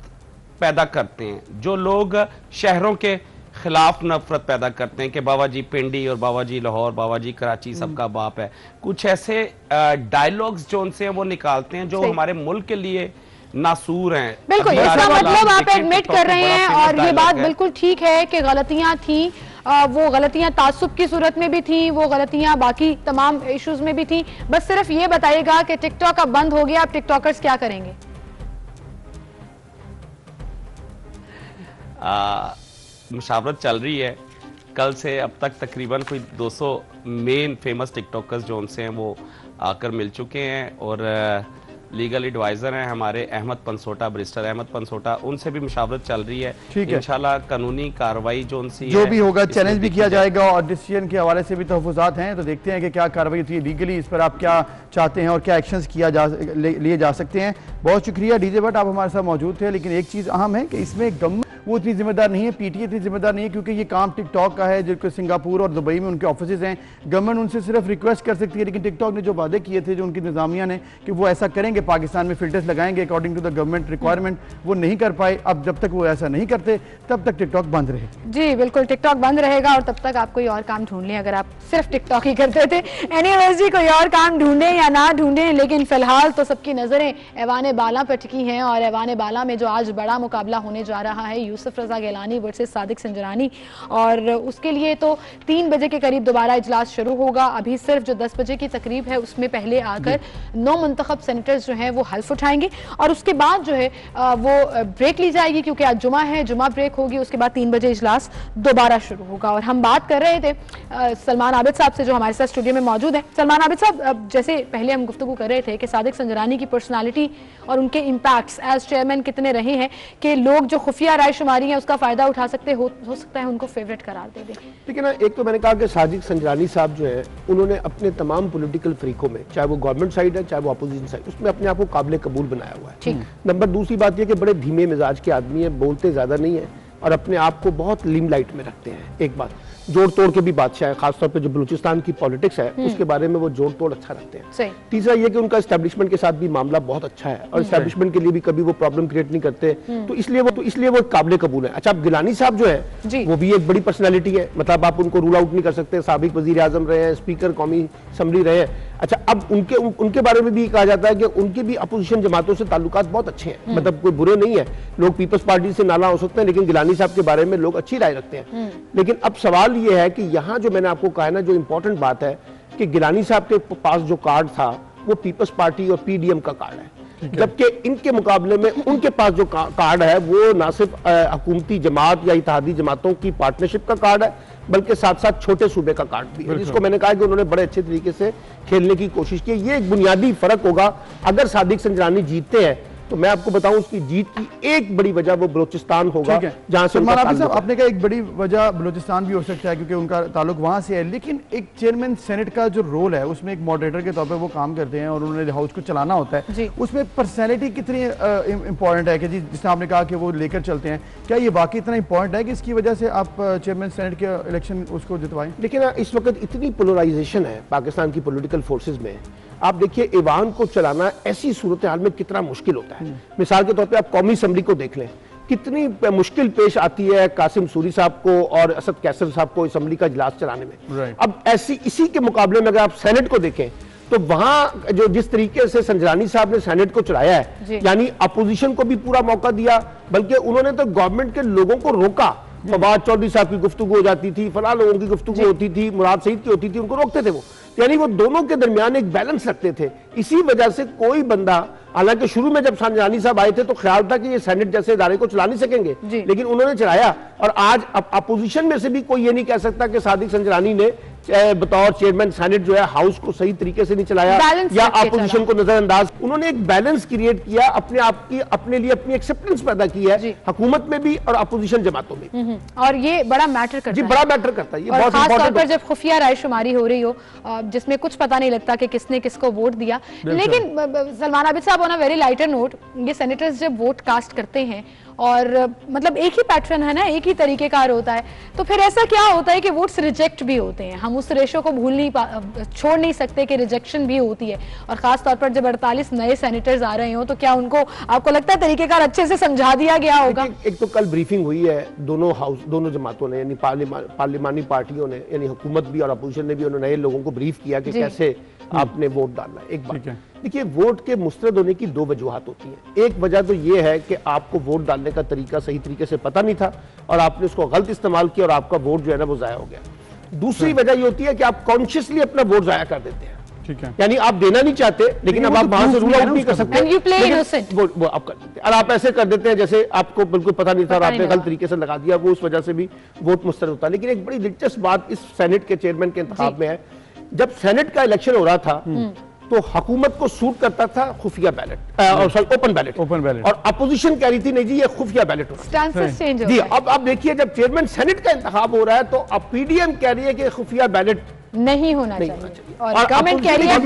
पैदा करते हैं, जो लोग शहरों के खिलाफ नफरत पैदा करते हैं कि बाबा जी पिंडी और बाबा जी लाहौर, बाबा जी कराची सबका बाप है। कुछ ऐसे डायलॉग्स जो उनसे हैं वो निकालते हैं जो हमारे मुल्क के लिए नासूर हैं। बिल्कुल, इसका मतलब आप एडमिट कर रहे हैं और ये बात बिल्कुल ठीक है कि गलतियां थी। वो गलतियां तासुब की सूरत में भी थी, वो गलतियां बाकी तमाम इश्यूज में भी थी। बस सिर्फ ये बताइएगा कि टिकटॉक अब बंद हो गया, अब टिकटॉकर्स क्या करेंगे? मुशावरत चल रही है। कल से अब तक तकरीबन कोई 200 मेन फेमस टिकटॉकर्स जो उनसे हैं वो आकर मिल चुके हैं और लीगल एडवाइजर हैं हमारे अहमद पनसोटा, बैरिस्टर अहमद पनसोटा, उनसे भी मुशावरत चल रही है। इंशाल्लाह कानूनी कार्रवाई जो उनसे जो भी होगा चैलेंज भी किया जाएगा और डिसीजन के हवाले से भी तहफ़्फ़ुज़ात हैं, तो देखते हैं कि क्या कार्रवाई होती है लीगली, इस पर आप क्या चाहते हैं और क्या एक्शंस लिए जा सकते हैं। बहुत शुक्रिया डीजे भट्ट, आप हमारे साथ मौजूद थे। लेकिन एक चीज़ अहम है कि इसमें गवर्नमेंट वो इतनी जिम्मेदार नहीं है, पीटीए इतनी जिम्मेदार नहीं है, क्योंकि ये काम टिकटॉक का है, जो सिंगापुर और दुबई में उनके ऑफिस हैं। गवर्नमेंट उनसे सिर्फ रिक्वेस्ट कर सकती है, लेकिन टिकटॉक ने जो वादे किए थे, जो उनकी इंतजामिया ने कि वो ऐसा करेंगे, पाकिस्तान में फिल्टर्स लगाएंगे according to the government requirement, वो नहीं कर पाए। अब जब तक वो ऐसा नहीं करते तब तक टिकटॉक बंद रहे। जी बिल्कुल, टिकटॉक बंद रहेगा और तब तक आप कोई और काम ढूंढ लें अगर आप सिर्फ टिकटॉक ही करते थे। एनीवेज जी, कोई और काम ढूंढें या ना ढूंढें, लेकिन फिलहाल तो सबकी नजरें ऐवान बाला पर टिकी हैं। और ऐवान बाला में जो आज बड़ा मुकाबला होने जा रहा है, यूसुफ रजा गिलानी वर्सेस सादिक संजरानी, और उसके लिए तो 3 बजे के करीब दोबारा इजलास शुरू होगा। अभी सिर्फ जो 10 बजे की तकरीब है उसमें पहले आकर 9 मुंतखब सेनेटर्स जो हैं वो हल्फ उठाएंगे और उसके बाद जो है वो ब्रेक ली जाएगी, क्योंकि आज जुमा है, जुमा ब्रेक होगी। उसके बाद 3 बजे इजलास दोबारा शुरू होगा। और हम बात कर रहे थे सलमान आबिद साहब से, जो हमारे साथ स्टूडियो में मौजूद है। सलमान आबिद साहब, जैसे पहले हम गुफ्तगू कर रहे थे कि सादिक संजरानी की पर्सनालिटी और उनके इम्पैक्ट्स एज चेयरमैन कितने रहे हैं कि लोग जो खुफिया रायशुमारी है उसका फायदा उठा सकते हो सकता है उनको फेवरेट करार दे दें। ठीक है ना, एक तो मैंने कहा कि सादिक संजरानी साहब जो है उन्होंने अपने तमाम पॉलिटिकल फ्रीकों में, चाहे वो गवर्नमेंट साइड है चाहे वो अपोजिशन साइड, उसमें अपने आप को काबिल कबूल बनाया हुआ है। नंबर दूसरी बात यह कि बड़े धीमे मिजाज के आदमी है, बोलते ज्यादा नहीं है और अपने आप को बहुत लिमलाइट में रखते हैं। एक बात, जोड़ तोड़ के भी बादशाह है, खासतौर पे जो बलूचिस्तान की पॉलिटिक्स है उसके बारे में वो जोड़ तोड़ अच्छा रखते हैं। तीसरा ये कि उनका एस्टैब्लिशमेंट के साथ भी मामला बहुत अच्छा है और एस्टैब्लिशमेंट के लिए भी कभी वो प्रॉब्लम क्रिएट नहीं करते, तो इसलिए वो काबिल कबूल है। अच्छा, अब गिलानी साहब जो है वो भी एक बड़ी पर्सनैलिटी है, मतलब आप उनको रूल आउट नहीं कर सकते। साबिक वजीर आजम रहे हैं, स्पीकर कौमी असम्बली रहे हैं। अच्छा, अब उनके बारे में भी कहा जाता है कि उनके भी अपोजिशन जमातों से ताल्लुकात बहुत अच्छे हैं, मतलब कोई बुरे नहीं है। लोग पीपल्स पार्टी से नाला हो सकते हैं, लेकिन गिलानी साहब के बारे में लोग अच्छी राय रखते हैं। लेकिन अब सवाल यह है कि यहाँ जो मैंने आपको कहा है ना, जो इंपॉर्टेंट बात है कि गिलानी साहब के पास जो कार्ड था वो पीपल्स पार्टी और पीडीएम का कार्ड है, जबकि इनके मुकाबले में उनके पास जो कार्ड है वो ना सिर्फ हुकूमती जमात या इत्तेहादी जमातों की पार्टनरशिप का कार्ड है, बल्कि साथ साथ छोटे सूबे का कार्ड भी है, जिसको मैंने कहा कि उन्होंने बड़े अच्छे तरीके से खेलने की कोशिश की। ये एक बुनियादी फर्क होगा। अगर सादिक संजरानी जीतते हैं तो मैं आपको बताऊं उसकी जीत की एक बड़ी वजह वो बलूचिस्तान होगा, जहां से सलमान आबिद साहब आपने कहा एक बड़ी वजह बलूचिस्तान भी हो सकता है क्योंकि उनका ताल्लुक वहां से है, लेकिन एक चेयरमैन सेनेट का जो रोल है उसमें एक मॉडरेटर के तौर पर वो काम करते हैं और उन्होंने हाउस को चलाना होता है, उसमें पर्सनैलिटी कितनी इंपॉर्टेंट है कि जी जिसने आपने कहा कि वो लेकर चलते हैं, क्या ये वाकई इतना इंपॉर्टेंट है कि इसकी वजह से आप चेयरमैन सेनेट के इलेक्शन उसको जितवाएं? लेकिन इस वक्त इतनी पोलराइजेशन है पाकिस्तान की पॉलिटिकल फोर्सेस में, आप देखिए ईवान को चलाना ऐसी सूरत हाल में कितना मुश्किल होता है। मिसाल के तौर पे आप कौमी असम्बली को देख लें, कितनी मुश्किल पेश आती है कासिम सूरी साहब को और असद कैसर साहब को असम्बली का इजलास चलाने में। अब ऐसी इसी के मुकाबले में अगर आप सेनेट को देखें तो वहां जो जिस तरीके से संजरानी साहब ने सेनेट को चलाया है, यानी अपोजिशन को भी पूरा मौका दिया, बल्कि उन्होंने तो गवर्नमेंट के लोगों को रोका। फवाद चौधरी साहब की गुफ्तगू हो जाती थी, फलां लोगों की गुफ्तगू होती थी, मुराद सईद की होती थी, उनको रोकते थे वो, यानी वो दोनों के दरमियान एक बैलेंस रखते थे। इसी वजह से कोई बंदा, हालांकि शुरू में जब संजरानी साहब आए थे तो ख्याल था कि ये सेनेट जैसे इदारे को चला नहीं सकेंगे, लेकिन उन्होंने चलाया। और आज अपोजिशन में से भी कोई ये नहीं कह सकता कि सादिक संजरानी ने बतौर चेयरमैन सेनेट जो है हाउस को सही तरीके से नहीं चलाया या अपोजिशन को नजरअंदाज। उन्होंने एक बैलेंस क्रिएट किया, अपने आप की अपने लिए अपनी एक्सेप्टेंस पैदा की है हुकूमत में भी और अपोजिशन जमातों में, और ये बड़ा मैटर करता है। बड़ा मैटर करता है ये, बहुत खासतौर पर जब खुफिया रायशुमारी हो रही हो जिसमें कुछ पता नहीं लगता कि किसने किसको वोट दिया। लेकिन सलमान आबिद साहब, on a very lighter note, ये सेनेटर्स जब वोट कास्ट करते हैं और मतलब एक ही पैटर्न है ना, एक ही तरीकेकार होता है, तो फिर ऐसा क्या होता है कि वोट्स रिजेक्ट भी होते हैं। हम उस रेशो को छोड़ नहीं सकते कि रिजेक्शन भी होती है, और खास तौर पर जब 48 नए सेनेटर्स आ रहे हो तो क्या उनको, आपको लगता है तरीकेकार अच्छे से समझा दिया गया होगा? एक तो कल ब्रीफिंग हुई है दोनों हाउस, दोनों जमातों ने, यानी पार्लिमानी पार्टियों ने, यानी हुकूमत भी और अपोजिशन ने भी, उन्होंने नए लोगों को ब्रीफ किया कि कैसे आपने वोट डालना है। एक बात देखिए, वोट के मुस्तरद होने की दो वजूहात होती हैं। एक वजह तो ये है कि आपको वोट डालने का तरीका सही तरीके से पता नहीं था और आपने उसको गलत इस्तेमाल किया और आपका वोट जो है ना वो जाया हो गया। दूसरी वजह ये होती है कि आप कॉन्शियसली अपना वोट जाया कर देते हैं, ठीक है, यानी आप देना नहीं चाहते लेकिन अब आप वहां से रूल आउट नहीं कर सकते, वो आप कर देते हैं। और आप ऐसे कर देते हैं जैसे आपको बिल्कुल पता नहीं था और आपने गलत तरीके से लगा दिया, वो उस वजह से भी वोट मुस्तरद होता है। लेकिन एक बड़ी दिलचस्प बात इस सेनेट के चेयरमैन के इंतखाब में है, जब सेनेट का इलेक्शन हो रहा था तो हुकूमत को सूट करता था खुफिया बैलेट और ओपन बैलेट, और अपोजिशन कह रही थी नहीं जी ये खुफिया बैलेट होगा जी। अब देखिए जब चेयरमैन सेनेट का इंतखाब हो रहा है तो अब पीडीएम कह रही है कि खुफिया बैलेट नहीं होना चाहिए और गवर्नमेंट कह रही है।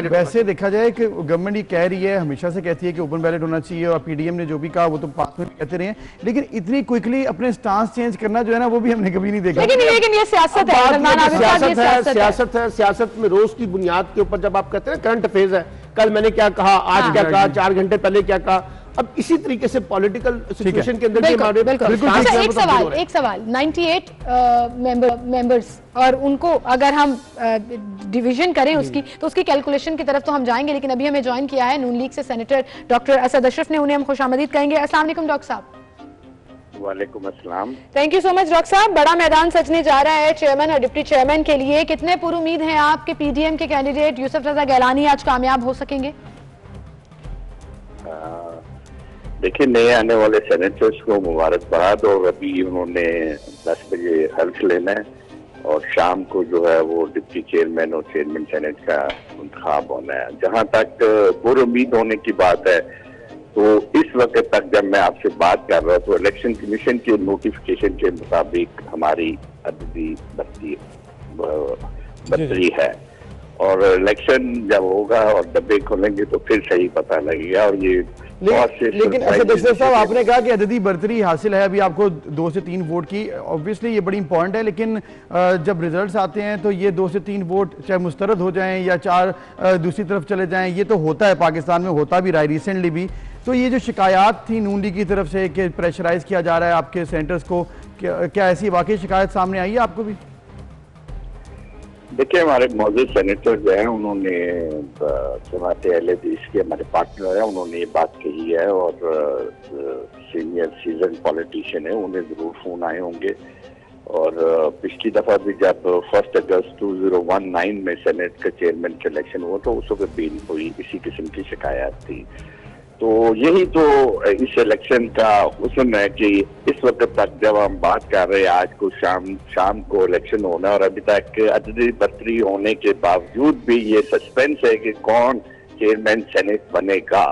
वैसे देखा जाए कि गवर्नमेंट ये कह रही है, हमेशा से कहती है कि ओपन बैलेट होना चाहिए, और पीडीएम ने जो भी कहा वो तो पास में कहते रहे हैं, लेकिन इतनी क्विकली अपने स्टांस चेंज करना जो है ना वो भी हमने कभी नहीं देखा। लेकिन ये सियासत है, सियासत है। सियासत में रोज की बुनियाद के ऊपर जब आप कहते हैं करंट अफेयर्स है, कल मैंने क्या कहा, आज क्या कहा, 4 घंटे पहले क्या कहा, अब इसी तरीके से पॉलिटिकल सिचुएशन के अंदर एक सवाल 98 मेंबर्स और उनको अगर हम डिवीजन करें उसकी, तो उसकी कैलकुलेशन की तरफ तो हम जाएंगे, लेकिन अभी हमें ज्वाइन किया है नून लीग से सेनेटर डॉक्टर असद अशरफ ने, उन्हें हम खुशामदीद कहेंगे। अस्सलाम वालेकुम डॉक्टर साहब। वालेकुम अस्सलाम। Thank you so much doctor साहब। बड़ा मैदान सजने जा रहा है चेयरमैन और डिप्टी चेयरमैन के लिए, कितने पुर उम्मीद हैं आपके पीडीएम के कैंडिडेट यूसुफ रजा गिलानी आज कामयाब हो सकेंगे? देखिए, नए आने वाले सेनेटर्स को मुबारकबाद, और अभी उन्होंने 10 बजे हल्फ लेना है और शाम को जो है वो डिप्टी चेयरमैन और चेयरमैन सेनेट का इंतखाब होना है। जहां तक पुरुम्मीद होने की बात है तो इस वक्त तक जब मैं आपसे बात कर रहा तो इलेक्शन कमीशन के नोटिफिकेशन के मुताबिक हमारी अददी बत्तरी है, और इलेक्शन जब होगा और डब्बे खोलेंगे तो फिर सही पता लगेगा। और ये लेकिन असद अशरफ साहब, आपने कहा कि अददी बर्तरी हासिल है अभी आपको 2 से 3 वोट की, ऑब्वियसली ये बड़ी इंपॉर्टेंट है, लेकिन जब रिजल्ट्स आते हैं तो ये 2 से 3 वोट चाहे मुस्तरद हो जाएं या 4 दूसरी तरफ चले जाएं, ये तो होता है, पाकिस्तान में होता भी रहा है रिसेंटली भी। तो ये जो शिकायत थी नून लीग की तरफ से कि प्रेशराइज किया जा रहा है आपके सेंटर्स को, क्या ऐसी वाकई शिकायत सामने आई है आपको भी? देखिए, हमारे मौजूद सेनेटर जो है उन्होंने जमात अहले हदीस के हमारे पार्टनर है, उन्होंने ये बात कही है, और सीनियर सीजन पॉलिटिशियन है, उन्हें जरूर फोन आए होंगे। और पिछली दफा भी जब 1 अगस्त 2019 में सेनेट का चेयरमैन का इलेक्शन हुआ तो उस वक्त भी कोई इसी किस्म की शिकायत थी। तो यही तो इस इलेक्शन का हुस्न है कि इस वक्त तक जब हम बात कर रहे हैं, आज को शाम को इलेक्शन होना, और अभी तक अददी बर्तरी होने के बावजूद भी ये सस्पेंस है कि कौन चेयरमैन सेनेट बनेगा।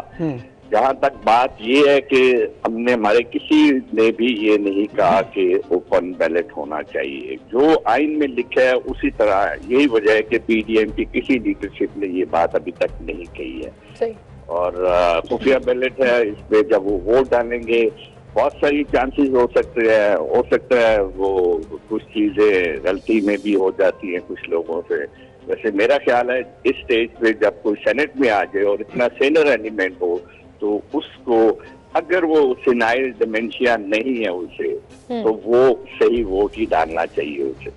जहाँ तक बात ये है कि हमने हमारे किसी ने भी ये नहीं कहा कि ओपन बैलेट होना चाहिए। जो आइन में लिखा है उसी तरह, यही वजह है कि पीडीएम की किसी लीडरशिप ने ये बात अभी तक नहीं कही है। सही। और खुफिया बैलेट है, इस पे जब वो वोट डालेंगे बहुत सारी चांसेस हो सकता है वो कुछ चीजें गलती में भी हो जाती हैं कुछ लोगों से। वैसे मेरा ख्याल है इस स्टेज पे जब कोई सेनेट में आ जाए और इतना सीनियर एलिमेंट हो तो उसको, अगर वो सिनाइल डिमेंशिया नहीं है उसे, तो वो सही वोट ही डालना चाहिए उसे।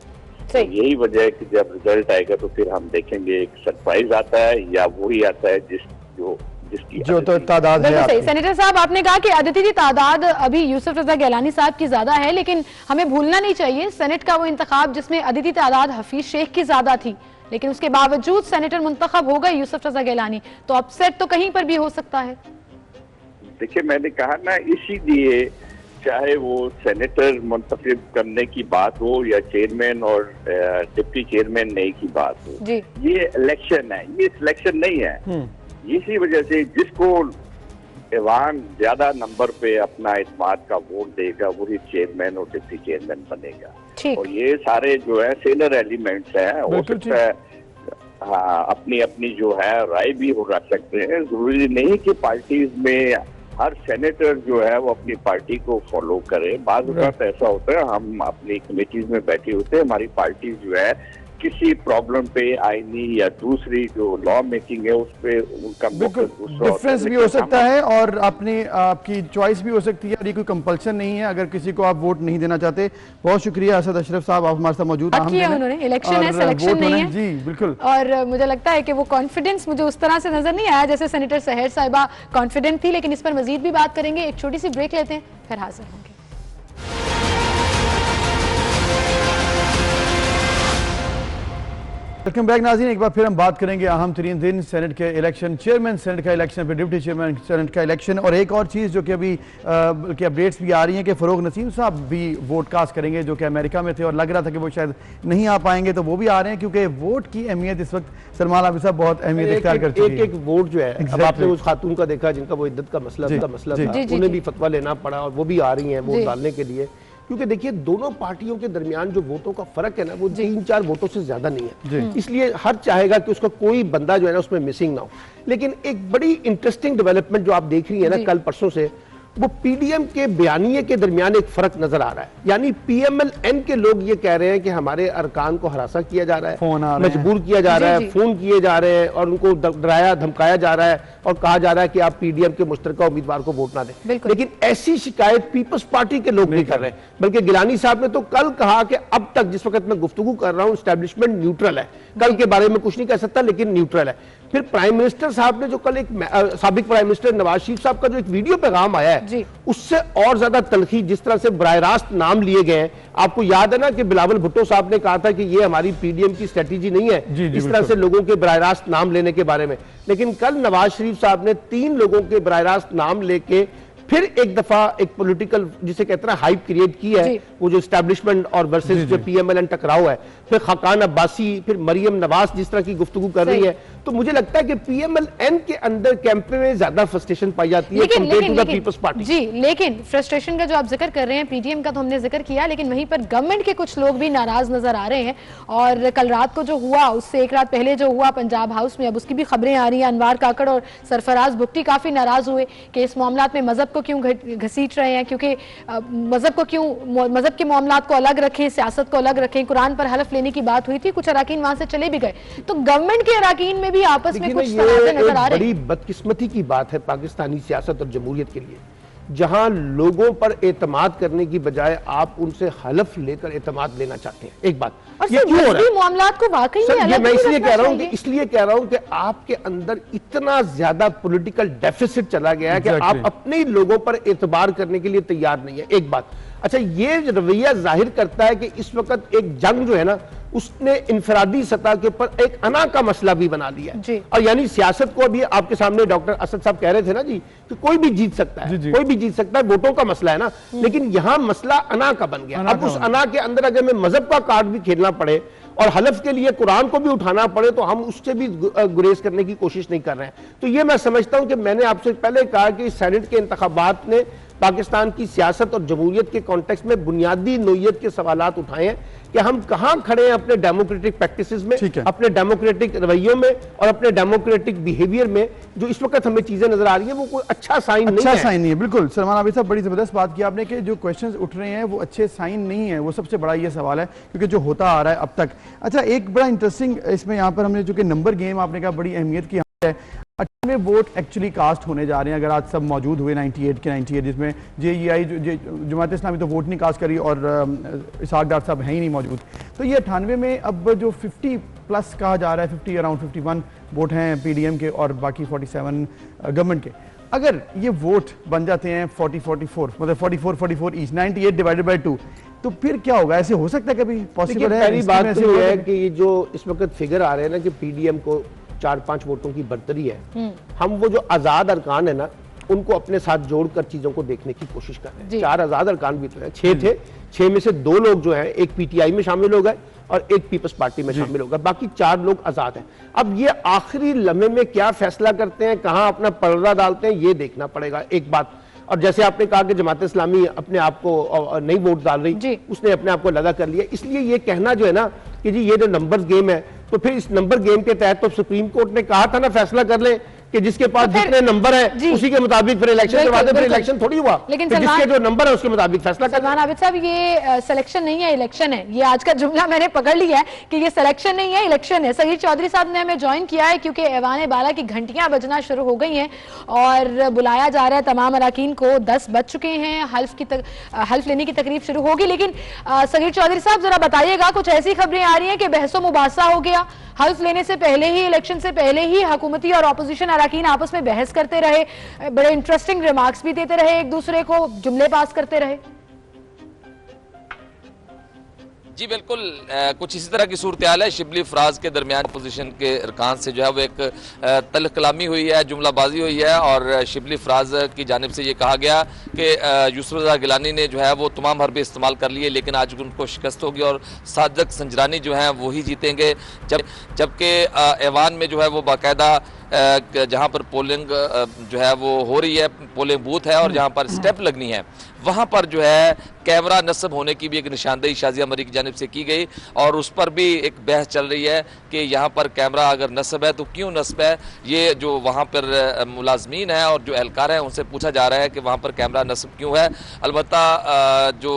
तो यही वजह है कि जब रिजल्ट आएगा तो फिर हम देखेंगे एक सरप्राइज आता है या वही आता है जिसकी जो तो तादाद है। सही। सेनेटर साहब, आपने कहा कि अदिति की तादाद अभी यूसुफ रजा गिलानी साहब की ज्यादा है, लेकिन हमें भूलना नहीं चाहिए सेनेट का वो इंतखाब जिसमें अदिति तादाद हफीज शेख की ज्यादा थी, लेकिन उसके बावजूद सेनेटर मुंतखब हो गए यूसुफ रजा गिलानी, तो अपसेट तो कहीं पर भी हो सकता है। देखिए, मैंने कहा ना, इसीलिए चाहे वो सेनेटर मुंतखब करने की बात हो या चेयरमैन और डिप्टी चेयरमैन नहीं की बात हो, ये इलेक्शन है, ये सिलेक्शन नहीं है। इसी वजह से जिसको ऐवान ज्यादा नंबर पे अपना इत्मीनान का वोट देगा वही चेयरमैन और डिप्टी चेयरमैन बनेगा। और ये सारे जो है सीनियर एलिमेंट्स हैं, हो सकता है हाँ अपनी अपनी जो है राय भी हो रख सकते हैं। जरूरी नहीं कि पार्टीज में हर सेनेटर जो है वो अपनी पार्टी को फॉलो करे। बात ऐसा होता है, हम अपनी कमेटीज में बैठे होते हैं, हमारी पार्टी जो है किसी प्रॉब्लम पे आईनी या दूसरी जो लॉ मेकिंग है उस पे उनका डिफरेंस भी हो सकता है और आपकी चॉइस भी हो सकती है और ये कोई कंपल्सन नहीं है अगर किसी को आप वोट नहीं देना चाहते। बहुत शुक्रिया असद अशरफ साहब, आप हमारे साथ मौजूद हैं। उन्होंने इलेक्शन है, सिलेक्शन नहीं है। जी बिल्कुल। और मुझे लगता है कि वो कॉन्फिडेंस मुझे उस तरह से नजर नहीं आया जैसे सेनेटर सहर साहिबा कॉन्फिडेंट थी, लेकिन इस पर मजीद भी बात करेंगे। एक छोटी सी ब्रेक लेते हैं, फिर हाजिर होंगे। वेलकम बैक नाज़रीन, एक बार फिर हम बात करेंगे अहम तरीन दिन सेनेट के इलेक्शन, चेयरमैन सेनेट का इलेक्शन, फिर डिप्टी चेयरमैन सेनेट का इलेक्शन। और एक और चीज़ जो कि अभी की अपडेट्स भी आ रही हैं कि फ़रोग नसीम साहब भी वोट कास्ट करेंगे, जो कि अमेरिका में थे और लग रहा था कि वो शायद नहीं आ पाएंगे, तो वो भी आ रहे हैं क्योंकि वोट की अहमियत इस वक्त सलमान आबिद साहब बहुत अहमियत इख्तियार कर चुकी है। एक वोट जो है, अब आपने उस खातून का देखा जिनका वो इद्दत का मसला था, उन्हें भी फतवा लेना पड़ा और वो भी आ रही हैं वोट डालने के लिए। क्योंकि देखिए दोनों पार्टियों के दरमियान जो वोटों का फर्क है ना वो 3-4 वोटों से ज्यादा नहीं है, इसलिए हर चाहेगा कि उसका कोई बंदा जो है ना उसमें मिसिंग ना हो। लेकिन एक बड़ी इंटरेस्टिंग डेवलपमेंट जो आप देख रही है ना कल परसों से, वो पीडीएम के बयानिए के दरमियान एक फर्क नजर आ रहा है। यानी पीएमएल-एन के लोग ये कह रहे हैं कि हमारे अरकान को हरासा किया जा रहा है, मजबूर किया जा रहा है, फोन किए जा रहे हैं और उनको डराया धमकाया जा रहा है और कहा जा रहा है कि आप पीडीएम के मुश्तरका उम्मीदवार को वोट ना दें। लेकिन ऐसी शिकायत पीपल्स पार्टी के लोग नहीं कर रहे, बल्कि गिलानी साहब ने तो कल कहा कि अब तक जिस वक्त मैं गुफ्तगू कर रहा हूं एस्टैब्लिशमेंट न्यूट्रल है, कल के बारे में कुछ नहीं कह सकता लेकिन न्यूट्रल है। फिर प्राइम मिनिस्टर साहब ने जो कल एक साबिक प्राइम मिनिस्टर नवाज शरीफ साहब का जो एक वीडियो पैगाम आया है उससे और ज्यादा तलखी, जिस तरह से बराह रास्त नाम लिए गए हैं। आपको याद है ना कि बिलावल भुट्टो साहब ने कहा था कि ये हमारी पीडीएम की स्ट्रेटेजी नहीं है इस तरह से लोगों के बराह रास्त नाम लेने के बारे में। लेकिन कल नवाज शरीफ साहब ने 3 लोगों के बराह रास्त नाम लेके फिर एक दफा एक पॉलिटिकल जिसे कहते हैं हाइप क्रिएट की है, वो जो एस्टैब्लिशमेंट और वर्सेस जो पीएमएल-एन टकराव है। फिर खाकान अब्बासी, फिर मरियम नवाज जिस तरह की गुफ्तगू कर रही है, तो मुझे लगता है कि पीएमएल-एन के अंदर कैंप में ज्यादा फ्रस्ट्रेशन पाई जाती है compare to the people's party. जी, लेकिन फ्रस्ट्रेशन का जो आप जिक्र कर रहे हैं, पीडीएम का तो हमने जिक्र किया, लेकिन वहीं पर गवर्नमेंट के कुछ लोग भी नाराज नजर आ रहे हैं। और कल रात को जो हुआ उससे एक रात पहले जो हुआ पंजाब हाउस में, अब उसकी भी खबरें आ रही हैं। अनवार काकड़ और सरफराज भुट्टी काफी नाराज हुए कि इस मामला में मजहब को क्यों घसीट रहे हैं, क्योंकि मजहब को क्यों, मजहब के मामलात को अलग रखें, सियासत को अलग रखें। कुरान पर हलफ लेने की बात हुई थी, कुछ अराकीन वहां से चले भी गए, तो गवर्नमेंट के अराकीन में भी आपस में कुछ तनाज़े नजर आ रहे हैं। बड़ी बदकिस्मती की बात है पाकिस्तानी सियासत और जमहूरियत के लिए, जहां लोगों पर एतमाद करने की बजाय आप उनसे हलफ लेकर एतमाद लेना चाहते हैं। एक बात, ये क्यों हो रहा है? मामलात को वाकई में अलग मैं इसलिए कह रहा हूं कि आपके अंदर इतना ज्यादा पॉलिटिकल डेफिसिट चला गया है कि आप अपने ही लोगों पर एतबार करने के लिए तैयार नहीं है। एक बात, अच्छा, ये रवैया जाहिर करता है कि इस वक्त एक जंग जो है ना उसने इंफरादी सतह के ऊपर एक अना का मसला भी बना लिया है। और यानी सियासत को अभी आपके सामने डॉक्टर असद साहब कह रहे थे ना जी कि कोई भी जीत सकता है, कोई भी जीत सकता है, वोटों का मसला है ना, लेकिन यहां मसला अना का बन गया। अब उस अना के अंदर अगर मैं मजहब का कार्ड भी खेलना पड़े और हलफ के लिए कुरान को भी उठाना पड़े तो हम उससे भी गुरेज करने की कोशिश नहीं कर रहे हैं। तो ये मैं समझता हूं कि मैंने आपसे पहले कहा कि सेनेट के इंतखाबात ने पाकिस्तान की सियासत और जमहूरियत के कॉन्टेक्स्ट में बुनियादी नोयत के सवालात उठाए हैं कि हम कहां खड़े हैं अपने डेमोक्रेटिक प्रैक्टिसेस में, अपने डेमोक्रेटिक रवैयों में और अपने डेमोक्रेटिक बिहेवियर में। जो इस वक्त हमें चीजें नजर आ रही है वो कोई अच्छा साइन नहीं है। बिल्कुल सलमान आबिद साहब, बड़ी जबरदस्त बात की आपने कि जो क्वेश्चंस उठ रहे हैं वो अच्छे साइन नहीं है, वो सबसे बड़ा ये सवाल है क्योंकि जो होता आ रहा है अब तक। अच्छा, एक बड़ा इंटरेस्टिंग इसमें यहाँ पर हमने जो कि नंबर गेम आपने कहा बड़ी अहमियत की है, 98 वोट एक्चुअली कास्ट होने जा रहे हैं अगर आज सब मौजूद हुए 98 के 98, जिसमें JEI जमात इस्लामी तो वोट नहीं कास्ट करी और इसहाक डार साहब हैं ही नहीं मौजूद। तो ये 98 में अब जो 50 प्लस कहा जा रहा है, 50 अराउंड 51 वोट हैं PDM के और बाकी 47 गवर्नमेंट के। अगर ये वोट बन जाते हैं 40-44, मतलब 44-44 ईच, 98 डिवाइडेड बाई 2, तो फिर क्या होगा? ऐसे हो सकता है कभी? पॉसिबल है? पहली बात तो ये है कि ये जो इस वक्त फिगर आ रहे हैं ना कि PDM को 4-5 वोटों की बढ़तरी है, हम वो जो आजाद अरकान है ना उनको अपने साथ जोड़कर चीजों को देखने की कोशिश कर रहे हैं। 4 आजाद अरकान भी तो है, 6 थे, 6 में से 2 लोग जो हैं एक PTI में शामिल हो गए और एक पीपल्स पार्टी में शामिल हो गए, बाकी 4 लोग आजाद हैं। अब ये आखिरी लम्हे में क्या फैसला करते हैं, कहां अपना पर्दा डालते हैं, ये देखना पड़ेगा। एक बात, और जैसे आपने कहा कि जमात इस्लामी अपने आप को नहीं वोट डाल रही, उसने अपने आप को लगा कर लिया, इसलिए ये कहना जो है ना कि जी ये जो नंबर्स गेम है, तो फिर इस नंबर गेम के तहत तो सुप्रीम कोर्ट ने कहा था ना फैसला कर ले कि जिसके पास जितने नंबर है उसी के मुताबिक फिर इलेक्शन के बाद फिर इलेक्शन थोड़ी हुआ, लेकिन जिसके जो नंबर है उसके मुताबिक फैसला कर। सलमान आबिद साहब, ये सिलेक्शन नहीं है, इलेक्शन है। ये आज का जुमला मैंने पकड़ लिया है कि ये सिलेक्शन नहीं है, इलेक्शन है। सगीर चौधरी साहब ने हमें ज्वाइन किया है क्योंकि ऐवान बाला की घंटियां बजना शुरू हो गई हैं और बुलाया जा रहा है तमाम अरकान को। 10 बज चुके हैं, हल्फ लेने की तकरीब शुरू होगी। लेकिन सगीर चौधरी साहब जरा बताइएगा, कुछ ऐसी खबरें आ रही हैं कि बहसो मुबासा हो गया, हल्फ लेने से पहले ही, इलेक्शन से पहले ही हुकूमती और अपोजिशन अरकान आपस में बहस करते रहे, बड़े इंटरेस्टिंग रिमार्क्स भी देते रहे, एक दूसरे को जुमले पास करते रहे। जी बिल्कुल, कुछ इसी तरह की सूरत हाल है। शिबली फराज के दरमियान अपोजिशन के अरकान से जो है वो एक तल्ख कलामी हुई है, जुमलाबाजी हुई है और शिबली फराज की जानिब से ये कहा गया कि यूसुफ रज़ा गिलानी ने जो है वो तमाम हरबे इस्तेमाल कर लिए लेकिन आज उनको शिकस्त होगी और सादिक संजरानी जो है वही जीतेंगे। जबकि ऐवान में जो है वो बाकायदा जहाँ पर पोलिंग जो है वो हो रही है, पोलिंग बूथ है और जहाँ पर स्टेप लगनी है, वहाँ पर जो है कैमरा नस्ब होने की भी एक निशानदेही शाजिया मरी की जानिब से की गई और उस पर भी एक बहस चल रही है कि यहाँ पर कैमरा अगर नस्ब है तो क्यों नस्ब है। ये जो वहाँ पर मुलाजमीन है और जो एहलकार है उनसे पूछा जा रहा है कि वहाँ पर कैमरा नस्ब क्यों है। अलबत्ता जो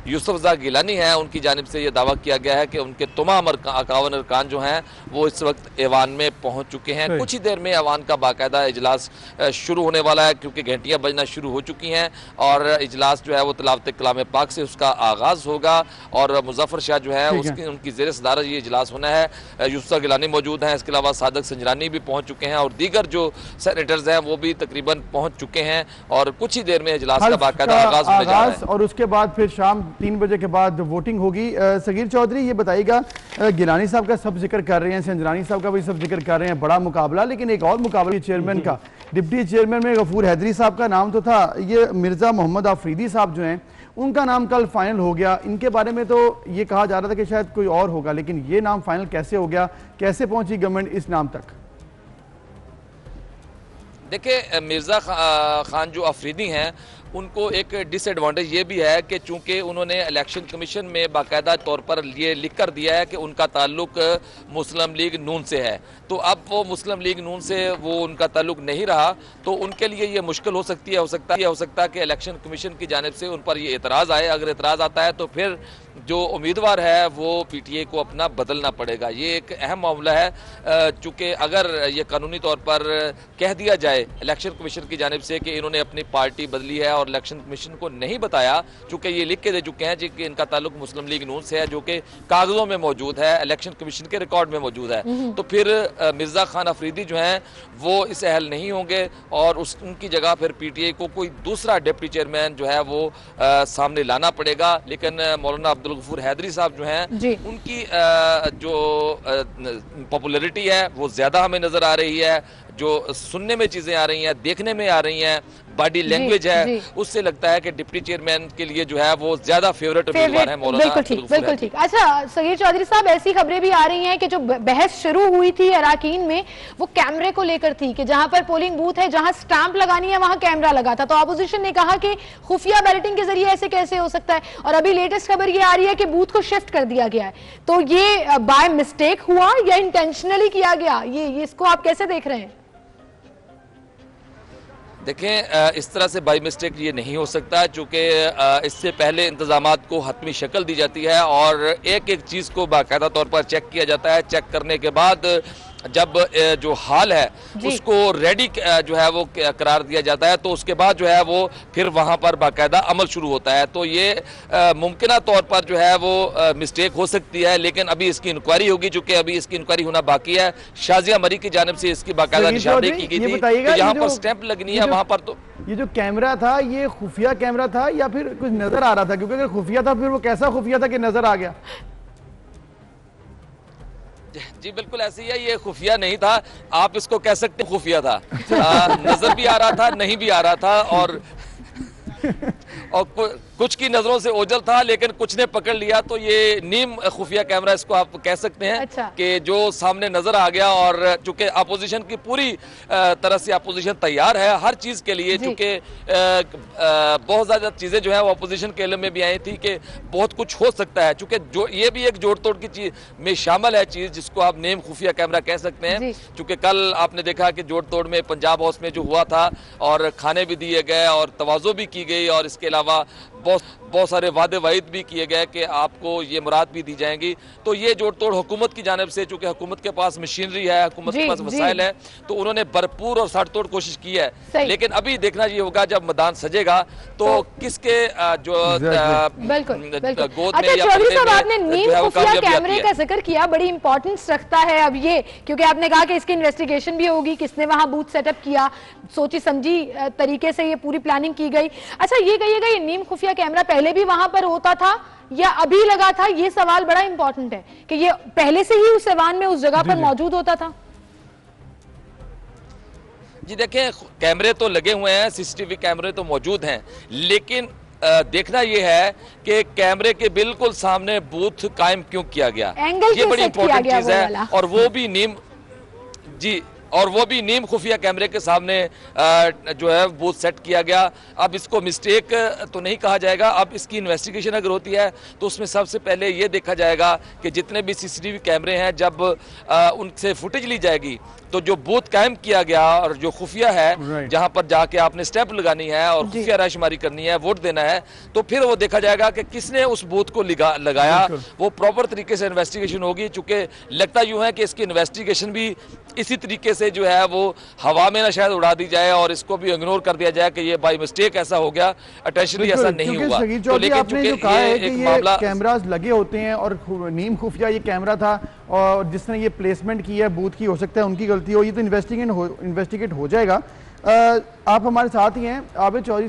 यूसुफ रज़ा गिलानी है उनकी जानिब से ये दावा किया गया है कि उनके तमाम 51 अरकान जो हैं वो इस वक्त ऐवान में पहुँच चुके हैं। कुछ ही देर में ऐवान का बाकायदा इजलास शुरू होने वाला है क्योंकि घंटियाँ बजना शुरू हो चुकी हैं और इजलास जो है वो तिलावत कलाम पाक से उसका आगाज होगा और मुजफ्फर शाह जो है उनकी ज़ेर सदारत ये इजलास होना है। यूसुफ गिलानी मौजूद हैं, इसके अलावा सादिक संजरानी भी पहुंच चुके हैं और दीगर जो सेनेटर्स हैं वो भी तकरीबन पहुंच चुके हैं और कुछ ही देर में इजलास का बाकायदा आगाज होने जा रहा है और उसके बाद फिर शाम 3 बजे के बाद वोटिंग होगी। सगीर चौधरी ये बताइएगा, गिलानी साहब का सब जिक्र कर रहे हैं, संजरानी साहब का भी सब जिक्र कर रहे हैं, बड़ा मुकाबला, लेकिन एक और मुकाबला चेयरमैन का, डिप्टी चेयरमैन में गफूर हैदरी साहब का नाम तो था, ये मिर्जा मोहम्मद आफरीदी साहब जो हैं उनका नाम कल फाइनल हो गया। इनके बारे में तो ये कहा जा रहा था कि शायद कोई और होगा, लेकिन ये नाम फाइनल कैसे हो गया, कैसे पहुंची गवर्नमेंट इस नाम तक? देखिए, मिर्जा खान जो अफरीदी हैं उनको एक डिसएडवांटेज ये भी है कि चूंकि उन्होंने इलेक्शन कमीशन में बाकायदा तौर पर ये लिख कर दिया है कि उनका ताल्लुक मुस्लिम लीग नून से है, तो अब वो मुस्लिम लीग नून से वो उनका ताल्लुक नहीं रहा तो उनके लिए ये मुश्किल हो सकती है। हो सकता है कि इलेक्शन कमीशन की जानिब से उन पर ये एतराज़ आए। अगर एतराज़ आता है तो फिर जो उम्मीदवार है वो PTI को अपना बदलना पड़ेगा। ये एक अहम मामला है चूँकि अगर ये कानूनी तौर पर कह दिया जाए इलेक्शन कमीशन की जानिब से कि इन्होंने अपनी पार्टी बदली है और इलेक्शन कमीशन को नहीं बताया, चूँकि ये लिख के दे चुके हैं कि इनका ताल्लुक मुस्लिम लीग नून से है जो कि कागजों में मौजूद है, इलेक्शन कमीशन के रिकॉर्ड में मौजूद है, तो फिर मिर्जा खान अफरीदी जो हैं वो इस अहल नहीं होंगे और उनकी जगह फिर PTI को कोई दूसरा डिप्टी चेयरमैन जो है वो सामने लाना पड़ेगा। लेकिन मौलाना अब्दुल गफूर हैदरी साहब जो हैं उनकी जो पॉपुलैरिटी है वो ज्यादा हमें नजर आ रही है, जो सुनने में चीजें आ रही हैं, देखने में आ रही हैं, बॉडी लैंग्वेज है, उससे लगता है कि डिप्टी चेयरमैन के लिए जो है वो ज्यादा फेवरेट उम्मीदवार है मौलाना। बिल्कुल ठीक, बिल्कुल ठीक। अच्छा सगीर चौधरी साहब, ऐसी खबरें भी आ रही हैं कि जो बहस शुरू हुई थी अराकीन में वो कैमरे को लेकर थी कि जहां पर पोलिंग बूथ है, जहां स्टैंप लगानी है वहां कैमरा लगा था, तो ऑपोजिशन ने कहा कि खुफिया बैलेटिंग के जरिए ऐसे कैसे हो सकता है, और अभी लेटेस्ट खबर ये आ रही है कि बूथ को शिफ्ट कर दिया गया है। तो ये बाय मिस्टेक हुआ या इंटेंशनली किया गया, ये इसको आप कैसे देख रहे हैं? देखें, इस तरह से बाई मिस्टेक ये नहीं हो सकता, चूंकि इससे पहले इंतजामात को हतमी शक्ल दी जाती है और एक एक चीज़ को बाकायदा तौर पर चेक किया जाता है। चेक करने के बाद जब जो हाल है उसको रेडी जो है वो करार दिया जाता है, तो उसके बाद जो है वो फिर वहां पर बाकायदा अमल शुरू होता है। तो ये मुमकिन तौर पर जो है वो मिस्टेक हो सकती है, लेकिन अभी इसकी इंक्वायरी होगी, चूंकि अभी इसकी इंक्वायरी होना बाकी है। शाजिया मरी की जानिब से इसकी बाकायदा निशानदेही की गई थी कि यहाँ पर स्टैंप लगनी है, वहां पर। तो ये जो कैमरा था ये खुफिया कैमरा था या फिर कुछ नजर आ रहा था? क्योंकि अगर खुफिया था फिर वो कैसा खुफिया था कि नजर आ गया? जी बिल्कुल ऐसे ही है, ये खुफिया नहीं था, आप इसको कह सकते खुफिया था। नजर भी आ रहा था, नहीं भी आ रहा था, और कुछ की नजरों से ओझल था, लेकिन कुछ ने पकड़ लिया, तो ये नीम खुफिया कैमरा इसको आप कह सकते हैं। अच्छा। कि जो सामने नजर आ गया, और चूंकि अपोजिशन की पूरी तरह से अपोजिशन तैयार है हर चीज के लिए, चूंकि बहुत ज्यादा चीजें जो है वो अपोजिशन के इल्म में भी आई थी कि बहुत कुछ हो सकता है, चूंकि जो ये भी एक जोड़ तोड़ की चीज में शामिल है, चीज जिसको आप नेम खुफिया कैमरा कह सकते हैं। चूंकि कल आपने देखा कि जोड़ तोड़ में पंजाब हाउस में जो हुआ था, और खाने भी दिए गए और तवाज़ो भी की गई, और इसके अलावा बहुत सारे वादे वाइद भी किए गए कि आपको ये मुराद भी दी जाएंगी। तो ये जोड़ तोड़ हुकूमत की जानिब से, चूंकि हुकूमत के पास मशीनरी है, हुकूमत के पास वसाइल है, तो उन्होंने भरपूर और साड़ तोड़ कोशिश की है। लेकिन अभी देखना ये होगा जब मैदान सजेगा तो किसके जो गोद में या चौधरी साहब, आपने नीम खुफिया कैमरे का जिक्र किया, बड़ी इंपॉर्टेंस रखता है अब ये, क्योंकि आपने कहा कि इसकी इन्वेस्टिगेशन भी होगी, किसने वहां बूथ सेटअप किया, सोची समझी तरीके से ये पूरी प्लानिंग की गई। अच्छा ये कहिएगा, ये नीम खुफिया कैमरा पहले भी वहां पर होता था या अभी लगा था? ये सवाल बड़ा इंपॉर्टेंट है कि ये पहले से ही उस ऐवान में उस जगह पर मौजूद होता था। जी देखें, कैमरे तो लगे हुए हैं, सीसीटीवी कैमरे तो मौजूद हैं, लेकिन देखना यह है कि कैमरे के बिल्कुल सामने बूथ कायम क्यों किया गया, ये बड़ी इंपॉर्टेंट चीज है। और वो भी नीम खुफिया कैमरे के सामने जो है बूथ सेट किया गया। अब इसको मिस्टेक तो नहीं कहा जाएगा, अब इसकी इन्वेस्टिगेशन अगर होती है तो उसमें सबसे पहले ये देखा जाएगा कि जितने भी सीसीटीवी कैमरे हैं, जब उनसे फुटेज ली जाएगी तो जो बूथ कायम किया गया और जो खुफिया है, जहां पर जाके आपने स्टैंप लगानी है और खुफिया रायशुमारी करनी है, वोट देना है, तो फिर वो देखा जाएगा कि किसने उस बूथ को लगाया। वो प्रॉपर तरीके से इन्वेस्टिगेशन होगी, चूंकि लगता यूं है कि इसकी इन्वेस्टिगेशन भी इसी तरीके से जो है वो हवा में ना शायद उड़ा दी जाए और इसको भी इग्नोर कर दिया जाए कि ये बाई मिस्टेक ऐसा हो गया, अटेंशनली ऐसा नहीं हुआ। तो लेकिन चूंकि कैमरास लगे होते हैं और नीम खुफिया ये कैमरा था, और जिसने ये प्लेसमेंट की है बूथ की, हो सकता है उनकी गलती हो, ये तो इन्वेस्टिगेट हो जाएगा। आप हमारे साथ ही हैं, आबिद चौधरी,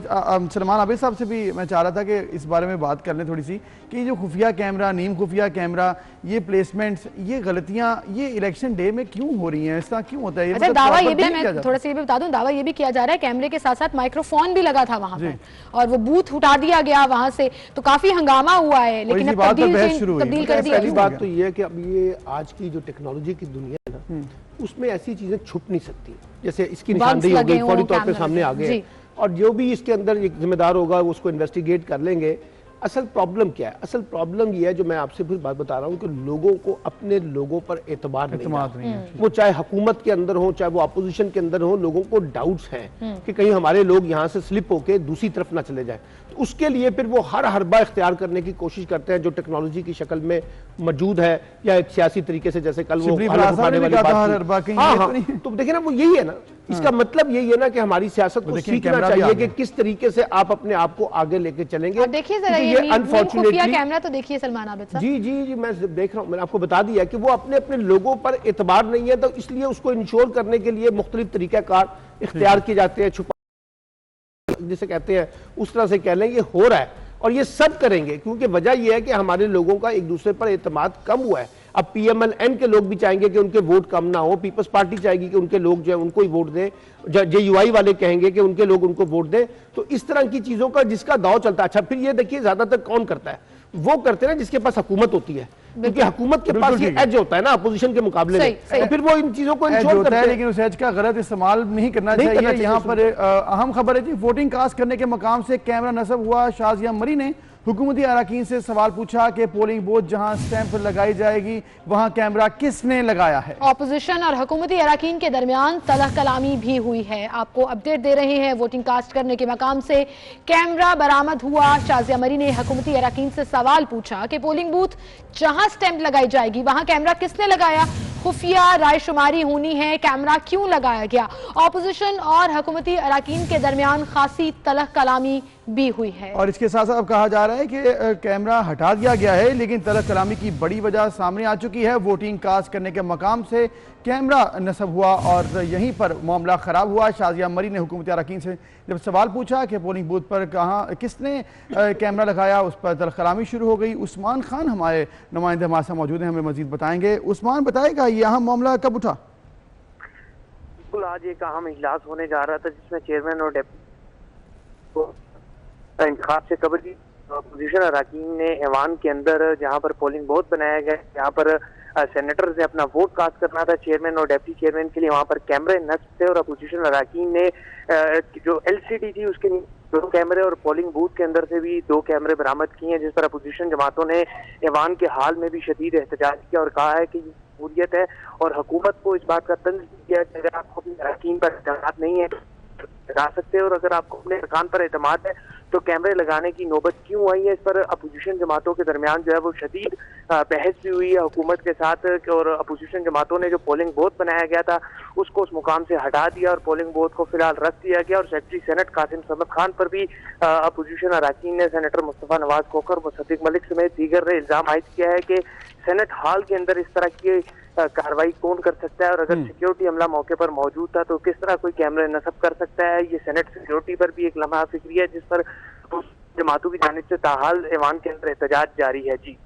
सलमान आबिद साहब से भी मैं चाह रहा था कि इस बारे में बात कर लें थोड़ी सी, कि जो खुफिया कैमरा, नीम खुफिया कैमरा, ये प्लेसमेंट्स, ये गलतियां ये इलेक्शन डे में क्यों हो रही हैं, ऐसा क्यों होता है? अच्छा, दावा ये भी, मैं थोड़ा सा ये भी बता दूं, दावा ये भी किया जा रहा है कैमरे के साथ साथ माइक्रोफोन भी लगा था वहां पर, और वो बूथ उठा दिया गया वहां से, तो काफी हंगामा हुआ है, लेकिन अब तब्दील कर दिया। पहली बात तो ये है कि अब ये आज की जो टेक्नोलॉजी की दुनिया है ना, उसमें ऐसी चीजें छुप नहीं सकती। जैसे इसकी निशानदेही हो गई, फौरी तौर पे सामने आ गए, और जो भी इसके अंदर एक जिम्मेदार होगा उसको इन्वेस्टिगेट कर लेंगे। असल प्रॉब्लम क्या है? असल प्रॉब्लम ये है, जो मैं आपसे फिर बात बता रहा हूँ, कि लोगों को अपने लोगों पर एतबार नहीं है। वो चाहे हुकूमत के अंदर हो, चाहे वो अपोजिशन के अंदर हो, लोगों को डाउट्स हैं कि कहीं हमारे लोग यहाँ से स्लिप होके दूसरी तरफ ना चले जाए। तो उसके लिए फिर वो हर हरबा इख्तियार करने की कोशिश करते हैं, जो टेक्नोलॉजी की शक्ल में मौजूद है, या एक सियासी तरीके से, जैसे कल वो उठाने वाली बात थी। हाँ, तो देखिए ना, वो यही है ना, इसका मतलब यही है ना कि हमारी सियासत को सीखना चाहिए कि किस तरीके से आप अपने आप को आगे लेके चलेंगे। देखिए जरा ये अनफॉर्चुनेटली कैमरा तो देखिए सलमान आबिद साहब। जी मैं देख रहा हूँ, मैंने आपको बता दिया कि वो अपने लोगों पर एतबार नहीं है, तो इसलिए उसको इंश्योर करने के लिए मुख्तलिफ तरीकाकार इख्तियार किए जाते हैं, छुपा जिसे कहते हैं, उस तरह से कह लें। ये हो रहा है और ये सब करेंगे क्योंकि वजह यह है कि हमारे लोगों का एक दूसरे पर एतमाद कम हुआ है। अब PMLN के लोग भी चाहेंगे कि उनके वोट कम ना हो, पीपल्स पार्टी चाहेगी कि उनके लोग जो है उनको ही वोट दें, JUI वाले कहेंगे कि उनके लोग उनको वोट दें। तो इस तरह की चीजों का जिसका दाव चलता है। अच्छा, फिर ये देखिए ज्यादातर कौन करता है, वो करते हैं जिसके पास हुकूमत होती है, क्योंकि हुकूमत के पास ये एज होता है ना अपोजिशन के मुकाबले में, तो फिर वो इन चीजों को इंश्योर करते हैं। लेकिन उस एज का गलत इस्तेमाल नहीं करना चाहिए। यहाँ पर अहम खबर है जी, वोटिंग कास्ट करने के मकाम से कैमरा नस्ब हुआ। शाजिया मरी ने हुकूमती अरकान से सवाल पूछा कि पोलिंग बूथ जहां स्टैंप लगाई जाएगी वहां कैमरा किसने लगाया है। ऑपोजिशन और हुकूमती अरकान के दरमियान तलह कलामी भी हुई है। आपको अपडेट दे रहे हैं, वोटिंग कास्ट करने के मकाम से कैमरा बरामद हुआ। शाजिया मरी ने हुकूमती अरकान से सवाल पूछा कि पोलिंग बूथ जहां स्टैंप लगाई जाएगी वहां कैमरा किसने लगाया, खुफिया राय शुमारी होनी है, कैमरा क्यों लगाया गया। ऑपोजिशन और हुकूमती अरकान के दरमियान खासी तलह कलामी भी हुई है। और इसके साथ साथ अब कहा जा रहा है कि कैमरा हटा दिया गया है, लेकिन तलह कलामी की बड़ी वजह सामने आ चुकी है। वोटिंग कास्ट करने के मकाम से कैमरा नस्ब हुआ और यहीं पर मामला खराब हुआ। शाजिया मरी ने हुकूमती अरकान से जब सवाल पूछा कि पोलिंग बूथ पर कहाँ किसने कैमरा लगाया, उस पर तलह कलामी शुरू हो गई। उस्मान खान हमारे नुमाइंदे हमारे साथ मौजूद हैं, हमें मजीद बताएंगे। उस्मान, बताएगा ये अहम मामला कब उठा? बिल्कुल, आज एक अहम इजलास होने जा रहा था जिसमें चेयरमैन और डेप्यूटी इंतखाब से कबल अपोजिशन अरकान ने ऐवान के अंदर जहां पर पोलिंग बूथ बनाया गया, जहां पर सेनेटर्स ने अपना वोट कास्ट करना था चेयरमैन और डेप्टी चेयरमैन के लिए, वहां पर कैमरे नस्ब थे और अपोजिशन अरकान ने जो LCD थी उसके 2 कैमरे और पोलिंग बूथ के अंदर से भी 2 कैमरे बरामद किए हैं, जिस पर अपोजिशन जमातों ने ऐवान के हाल में भी शदीद एहतजाज किया और कहा है कि ये जमहूरियत है और हुकूमत को इस बात का तंज किया कि अगर आपको अपनी अरकान पर एतमाद नहीं है लगा सकते हैं और अगर आपको अपने अरकान पर एतमाद है तो कैमरे लगाने की नौबत क्यों आई है। इस पर अपोजिशन जमातों के दरमियान जो है वो शदीद बहस भी हुई है हुकूमत के साथ और अपोजिशन जमातों ने जो पोलिंग बूथ बनाया गया था उसको उस मुकाम से हटा दिया और पोलिंग बूथ को फिलहाल रख दिया गया। और सेक्रेटरी सेनेट कासिम समद खान पर भी अपोजिशन अरकान ने सेनेटर मुस्तफा नवाज खोखर व सदीक मलिक समेत दीगर ने इल्जाम आयद किया है कि सेनेट हॉल के अंदर इस तरह की कार्रवाई कौन कर सकता है और अगर सिक्योरिटी अमला मौके पर मौजूद था तो किस तरह कोई कैमरे नस्ब कर सकता है। ये सेनेट सिक्योरिटी पर भी एक लम्हा फिक्री है जिस पर जमातों की जानिब से ताहाल ऐवान के अंदर एहतजाज जारी है। जी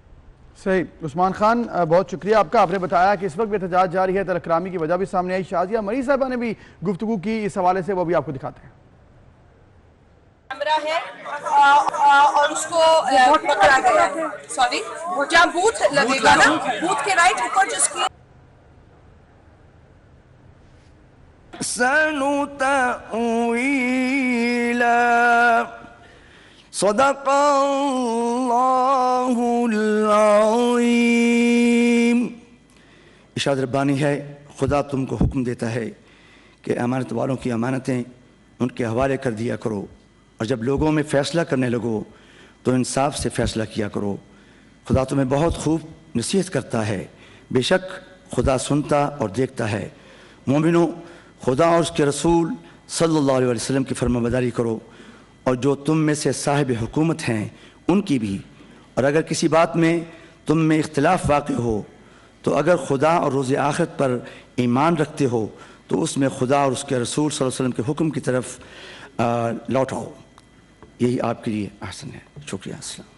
सही, उस्मान खान बहुत शुक्रिया आपका। आपने बताया कि इस वक्त भी एहतजाज जारी है, तलह कलामी की वजह भी सामने आई। शाजिया मरी साहबा ने भी गुफ्तगू की इस हवाले से, वो भी आपको दिखाते हैं। कैमरा है और उसको पकड़ा गया है, सॉरी जहाँ बूथ लगेगा ना, बूथ के राइट ऊपर जिसकी इरशाद रब्बानी है, खुदा तुमको हुक्म देता है कि अमानत वालों की अमानतें उनके हवाले कर दिया करो और जब लोगों में फ़ैसला करने लगो तो इंसाफ से फ़ैसला किया करो। खुदा तुम्हें बहुत खूब नसीहत करता है, बेशक खुदा सुनता और देखता है। मोमिनो, खुदा और उसके रसूल सल्लल्लाहु अलैहि वसल्लम की फरमाबरदारी करो और जो तुम में से साहिब हुकूमत हैं उनकी भी। और अगर किसी बात में तुम में इख्तिलाफ वाक़ हो तो अगर खुदा और रोज़ आखिरत पर ईमान रखते हो तो उसमें खुदा और उसके रसूल सल्लल्लाहु अलैहि वसल्लम के हुक्म की तरफ लौट आओ, यही आपके लिए आसान है। शुक्रिया। अस्सलाम।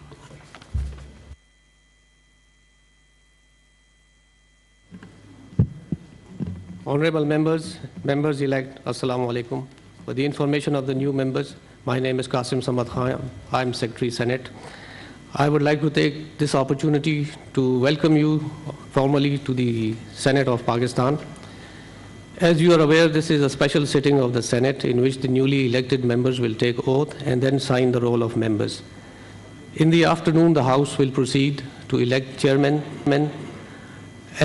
Honorable members elect, Assalamu alaikum. For the information of the new members, my name is Qasim Samad Khan. I am Secretary Senate. I would like to take this opportunity to welcome you formally to the Senate of Pakistan. As you are aware, this is a special sitting of the Senate in which the newly elected members will take oath and then sign the roll of members. In the afternoon, the House will proceed to elect chairman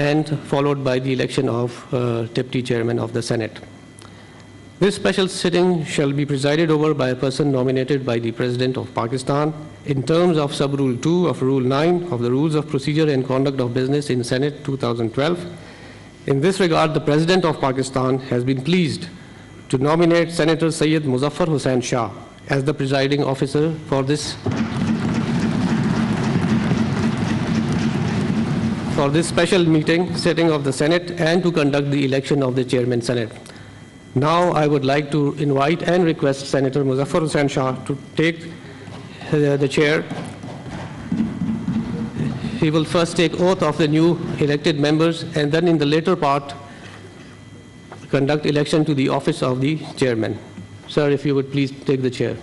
and followed by the election of deputy chairman of the Senate. This special sitting shall be presided over by a person nominated by the President of Pakistan in terms of Sub-Rule 2 of Rule 9 of the Rules of Procedure and Conduct of Business in Senate 2012. In this regard, the President of Pakistan has been pleased to nominate Senator Syed Muzaffar Hussain Shah as the presiding officer for this special sitting of the Senate and to conduct the election of the Chairman Senate. Now I would like to invite and request Senator Muzaffar Hussain Shah to take the chair. he will first take oath of the new elected members and then in the later part conduct election to the office of the chairman. Sir, if you would please take the chair.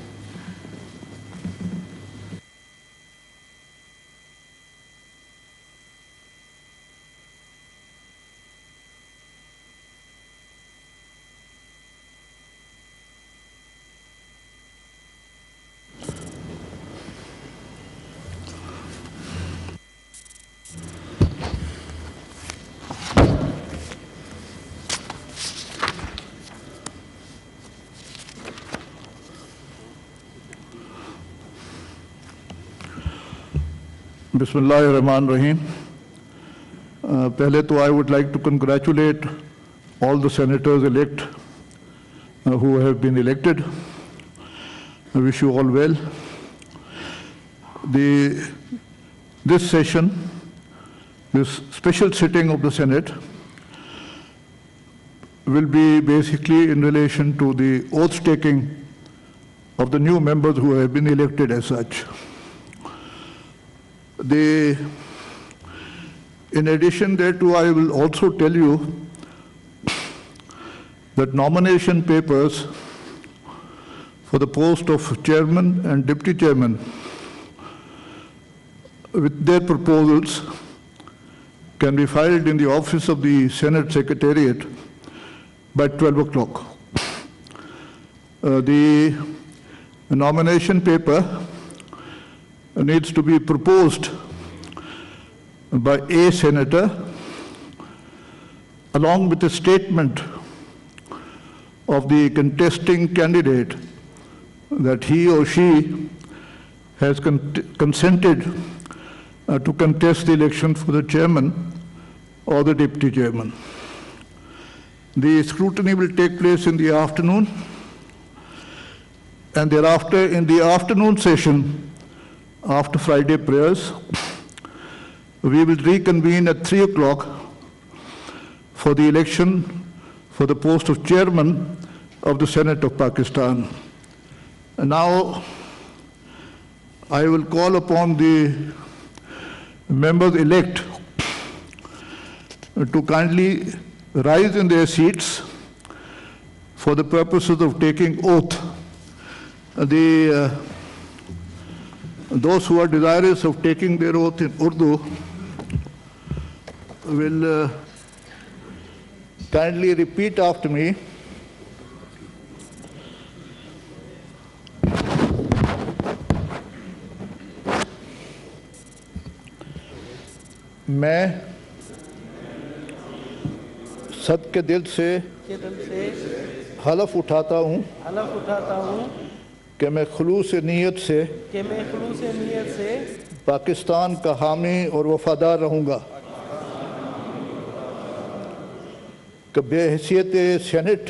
Bismillahirrahmanirrahim. पहले तो I would like to congratulate all the senators elect who have been elected. I wish you all well. This session, this special sitting of the Senate will be basically in relation to the oath taking of the new members who have been elected as such. In addition thereto, I will also tell you that nomination papers for the post of chairman and deputy chairman with their proposals can be filed in the office of the Senate Secretariat by 12 o'clock. The nomination paper needs to be proposed by a senator along with a statement of the contesting candidate that he or she has consented to contest the election for the chairman or the deputy chairman. The scrutiny will take place in the afternoon, and thereafter in the afternoon session after Friday prayers, we will reconvene at 3 o'clock for the election for the post of chairman of the Senate of Pakistan. And now I will call upon the members elect to kindly rise in their seats for the purposes of taking oath. Those who are desirous of taking their oath in Urdu will kindly repeat after me. मैं सद के दिल से हलफ उठाता हूँ कि मैं खुलूस नीयत से पाकिस्तान का हामी और वफादार रहूँगा, कि बेहैसियत सेनेट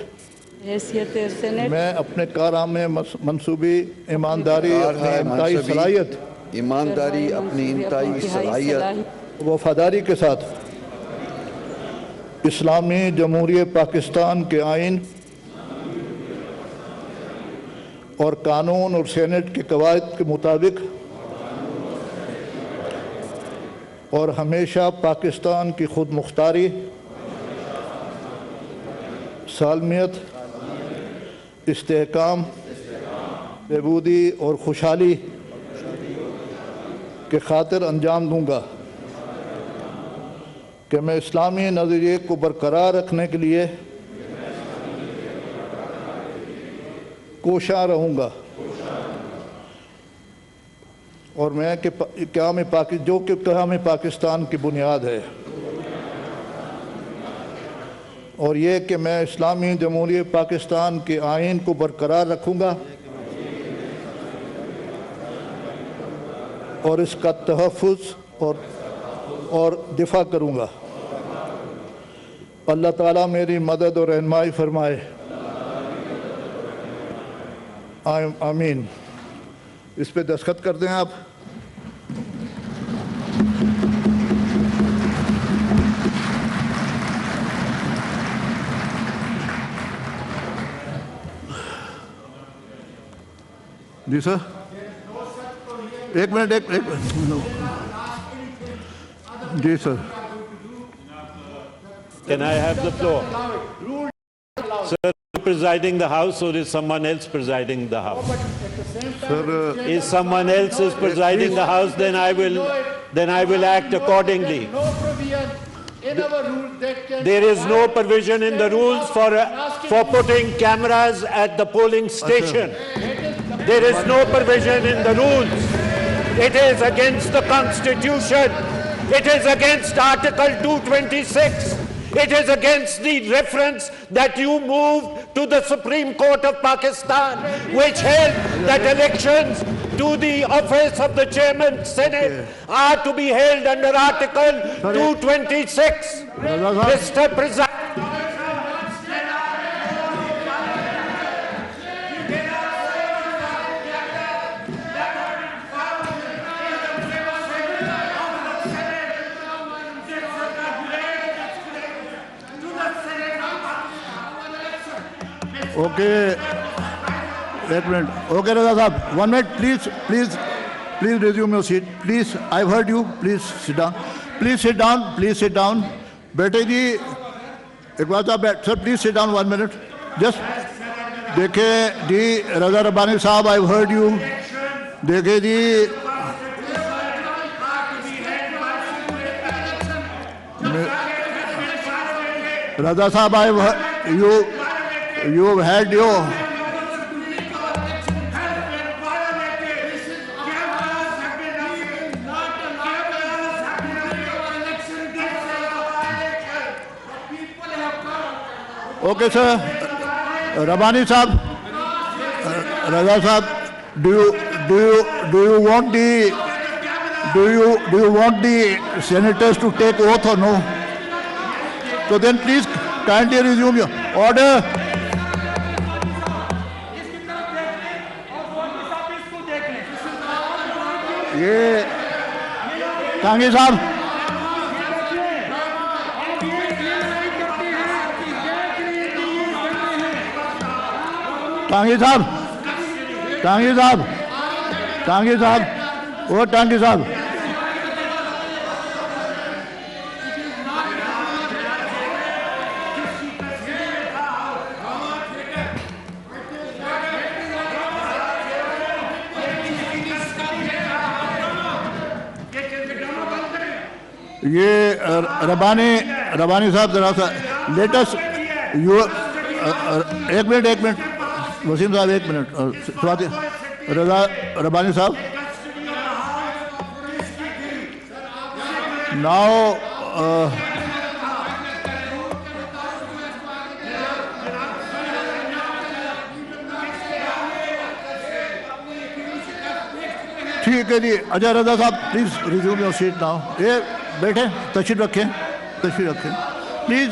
मैं अपने कारनामे मंसूबी ईमानदारी अपनी इंतहाई सलाहियत वफादारी के साथ इस्लामी जमहूरियत पाकिस्तान के आइन और कानून और सेनेट के कवायद के मुताबिक और हमेशा पाकिस्तान की खुद मुख्तारी, सालमियत, इस्तेहकाम, बहबूदी और खुशहाली के खातिर अंजाम दूंगा, कि मैं इस्लामी नज़रिए को बरकरार रखने के लिए कोशा रहूँगा और मैं कि क़याम पाकिस्तान की बुनियाद है, और ये कि मैं इस्लामी जमहूरियत पाकिस्तान के आइन को बरकरार रखूँगा और इसका तहफ़्फ़ुज़ और दिफा करूँगा। अल्लाह ताला मेरी मदद और रहनुमाई फरमाए, आमीन। इस पे दस्तखत कर दें आप। जी सर, एक मिनट। जी sir. Can I have the floor? Sir, presiding the House, or is someone else presiding the House? Sir, if someone else is presiding the House, then I will act accordingly. There is no provision in the rules for putting cameras at the polling station. There is no provision in the rules. It is against the Constitution. It is against Article 226. It is against the reference that you moved to the Supreme Court of Pakistan, which held that elections to the office of the Chairman Senate are to be held under Article 226. Mr. President. Okay, एक minute. Okay, Raza साहब, 1 minute, please resume your seat. Please, I've heard you. Please sit down. Please sit down. Please sit down. बेटे जी, एक बात आप sir, please sit down 1 minute. Just देखे जी रजा रब्बानी साहब, I've heard you. देखे जी रजा साहब, I've heard you. You've had your okay, sir. Rabbani Sahab, Raza Sahab, do you want the senators to take oath or no? So then please kindly resume your order. ये कांगी साहब, टांगी साहब, टांगी साहब, टांगी साहब, वो टांगी साहब, ये रबानी साहब जरा सा लेटेस्ट यू एक मिनट वसीम साहब, 1 मिनट. स्वाति रबानी साहब, नाउ ठीक है जी. अच्छा रजा साहब, please resume your seat now. ये बैठे, तशरीफ रखें प्लीज.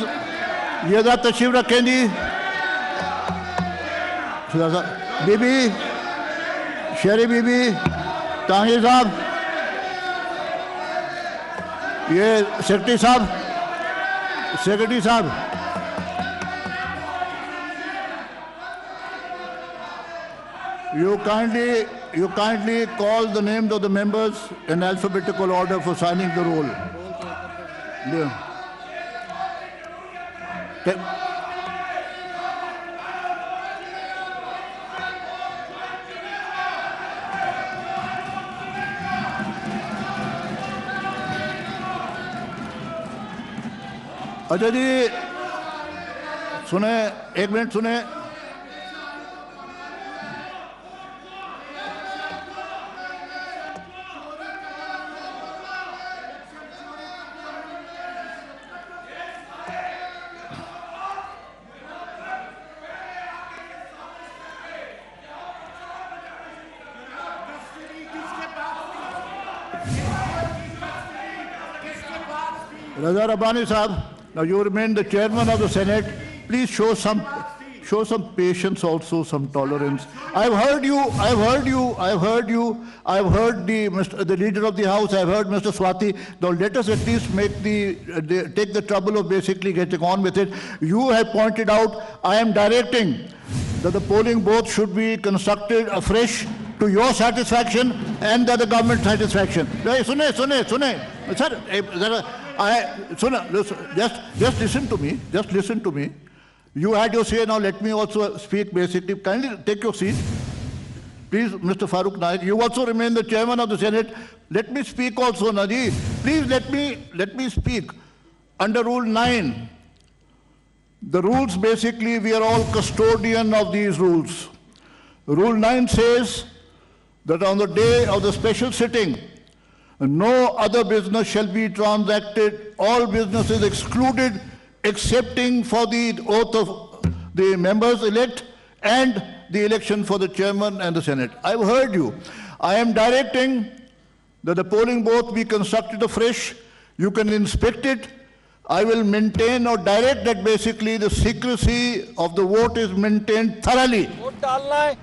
ये जरा तशरीफ रखें जी. बीबी, शेरी बीबी, तांगी साहब, ये सेक्रेटरी साहब, you kindly call the names of the members in alphabetical order for signing the roll. Yeah. अच्छा जी, सुने, 1 मिनट सुने. Raza Rabbani Sahab, now you remain the chairman of the Senate. Please show some patience, also some tolerance. I've heard the leader of the House. I've heard Mr. Swati. Now let us at least take the trouble of basically getting on with it. You have pointed out, I am directing that the polling booth should be constructed afresh to your satisfaction and the government satisfaction. Sune. Sir, just listen to me. Just listen to me. You had your say, now let me also speak basically. Kindly take your seat. Please, Mr. Farooq Naik, you also remain the chairman of the Senate. Let me speak also, Naji. Please let me speak. Under Rule 9, the rules basically, we are all custodian of these rules. Rule 9 says that on the day of the special sitting, no other business shall be transacted. All business is excluded excepting for the oath of the members elect and the election for the chairman and the Senate. I've heard you. I am directing that the polling booth be constructed afresh. You can inspect it. I will maintain or direct that basically the secrecy of the vote is maintained thoroughly. Vote डालना है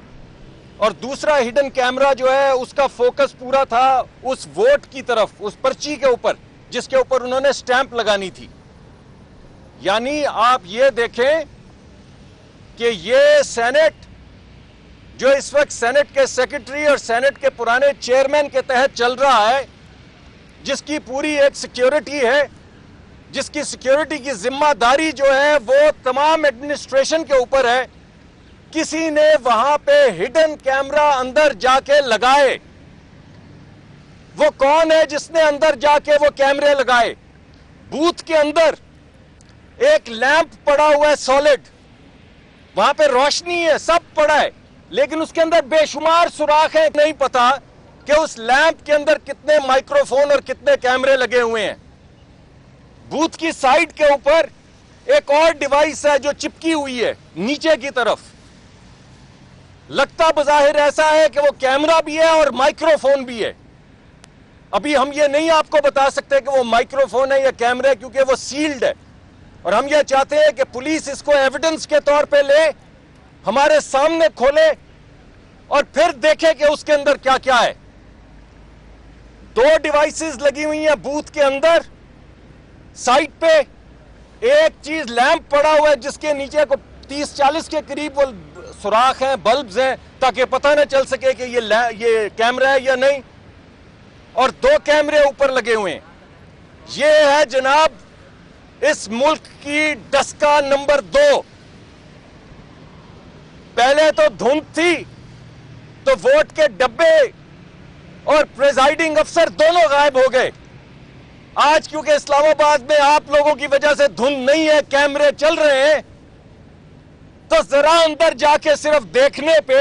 और दूसरा hidden camera जो है उसका focus पूरा था उस वोट की तरफ, उस पर्ची के ऊपर जिसके ऊपर उन्होंने स्टैंप लगानी थी। यानी आप ये देखें कि ये सेनेट जो इस वक्त सेनेट के सेक्रेटरी और सेनेट के पुराने चेयरमैन के तहत चल रहा है, जिसकी पूरी एक सिक्योरिटी है, जिसकी सिक्योरिटी की जिम्मेदारी जो है वो तमाम एडमिनिस्ट्रेशन के ऊपर है, किसी ने वहां पे हिडन कैमरा अंदर जाके लगाए। वो कौन है जिसने अंदर जाके वो कैमरे लगाए? बूथ के अंदर एक लैंप पड़ा हुआ है सॉलिड, वहां पे रोशनी है, सब पड़ा है, लेकिन उसके अंदर बेशुमार सुराख है। नहीं पता कि उस लैंप के अंदर कितने माइक्रोफोन और कितने कैमरे लगे हुए हैं। बूथ की साइड के ऊपर एक और डिवाइस है जो चिपकी हुई है नीचे की तरफ। लगता बज़ाहिर ऐसा है कि वो कैमरा भी है और माइक्रोफोन भी है। अभी हम ये नहीं आपको बता सकते कि वो माइक्रोफोन है या कैमरा है, क्योंकि वो सील्ड है और हम ये चाहते हैं कि पुलिस इसको एविडेंस के तौर पे ले, हमारे सामने खोले और फिर देखे कि उसके अंदर क्या क्या है। 2 डिवाइसेस लगी हुई हैं बूथ के अंदर। साइड पे एक चीज लैंप पड़ा हुआ है जिसके नीचे को 30-40 के करीब वो सुराख हैं, बल्ब्स हैं, ताकि पता न चल सके कि ये कैमरा है या नहीं। और 2 कैमरे ऊपर लगे हुए हैं। ये है जनाब इस मुल्क की डस्का नंबर 2। पहले तो धुंध थी तो वोट के डब्बे और प्रिजाइडिंग अफसर दोनों गायब हो गए। आज क्योंकि इस्लामाबाद में आप लोगों की वजह से धुंध नहीं है, कैमरे चल रहे हैं, तो जरा अंदर जाके सिर्फ देखने पे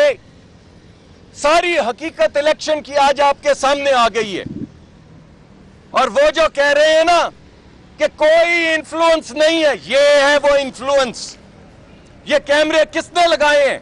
सारी हकीकत इलेक्शन की आज आपके सामने आ गई है। और वो जो कह रहे हैं ना कि कोई इन्फ्लुएंस नहीं है, ये है वो इन्फ्लुएंस। ये कैमरे किसने लगाए हैं?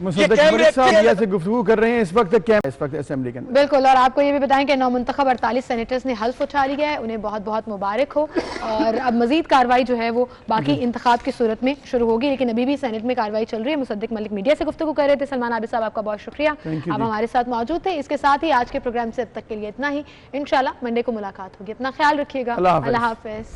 से गुफ्तगू कर रहे हैं इस वक्त असेंबली के अंदर। बिल्कुल, और आपको ये भी बताएं कि नौमुंतखब 48 सेनेटर्स ने हल्फ उठा लिया है, उन्हें बहुत बहुत मुबारक हो। और अब मजीद कार्रवाई जो है वो बाकी इंतखाब की सूरत में शुरू होगी, लेकिन अभी भी सेनेट में कार्रवाई चल रही है। मुसद्दिक मलिक मीडिया से गुफ्तगू कर रहे थे। सलमान आबिद साहब आपका बहुत शुक्रिया, आप हमारे साथ मौजूद थे। इसके साथ ही आज के प्रोग्राम से अब तक के लिए इतना ही। इंशाल्लाह मंडे को मुलाकात होगी। अपना ख्याल रखिएगा। अल्लाह हाफिज।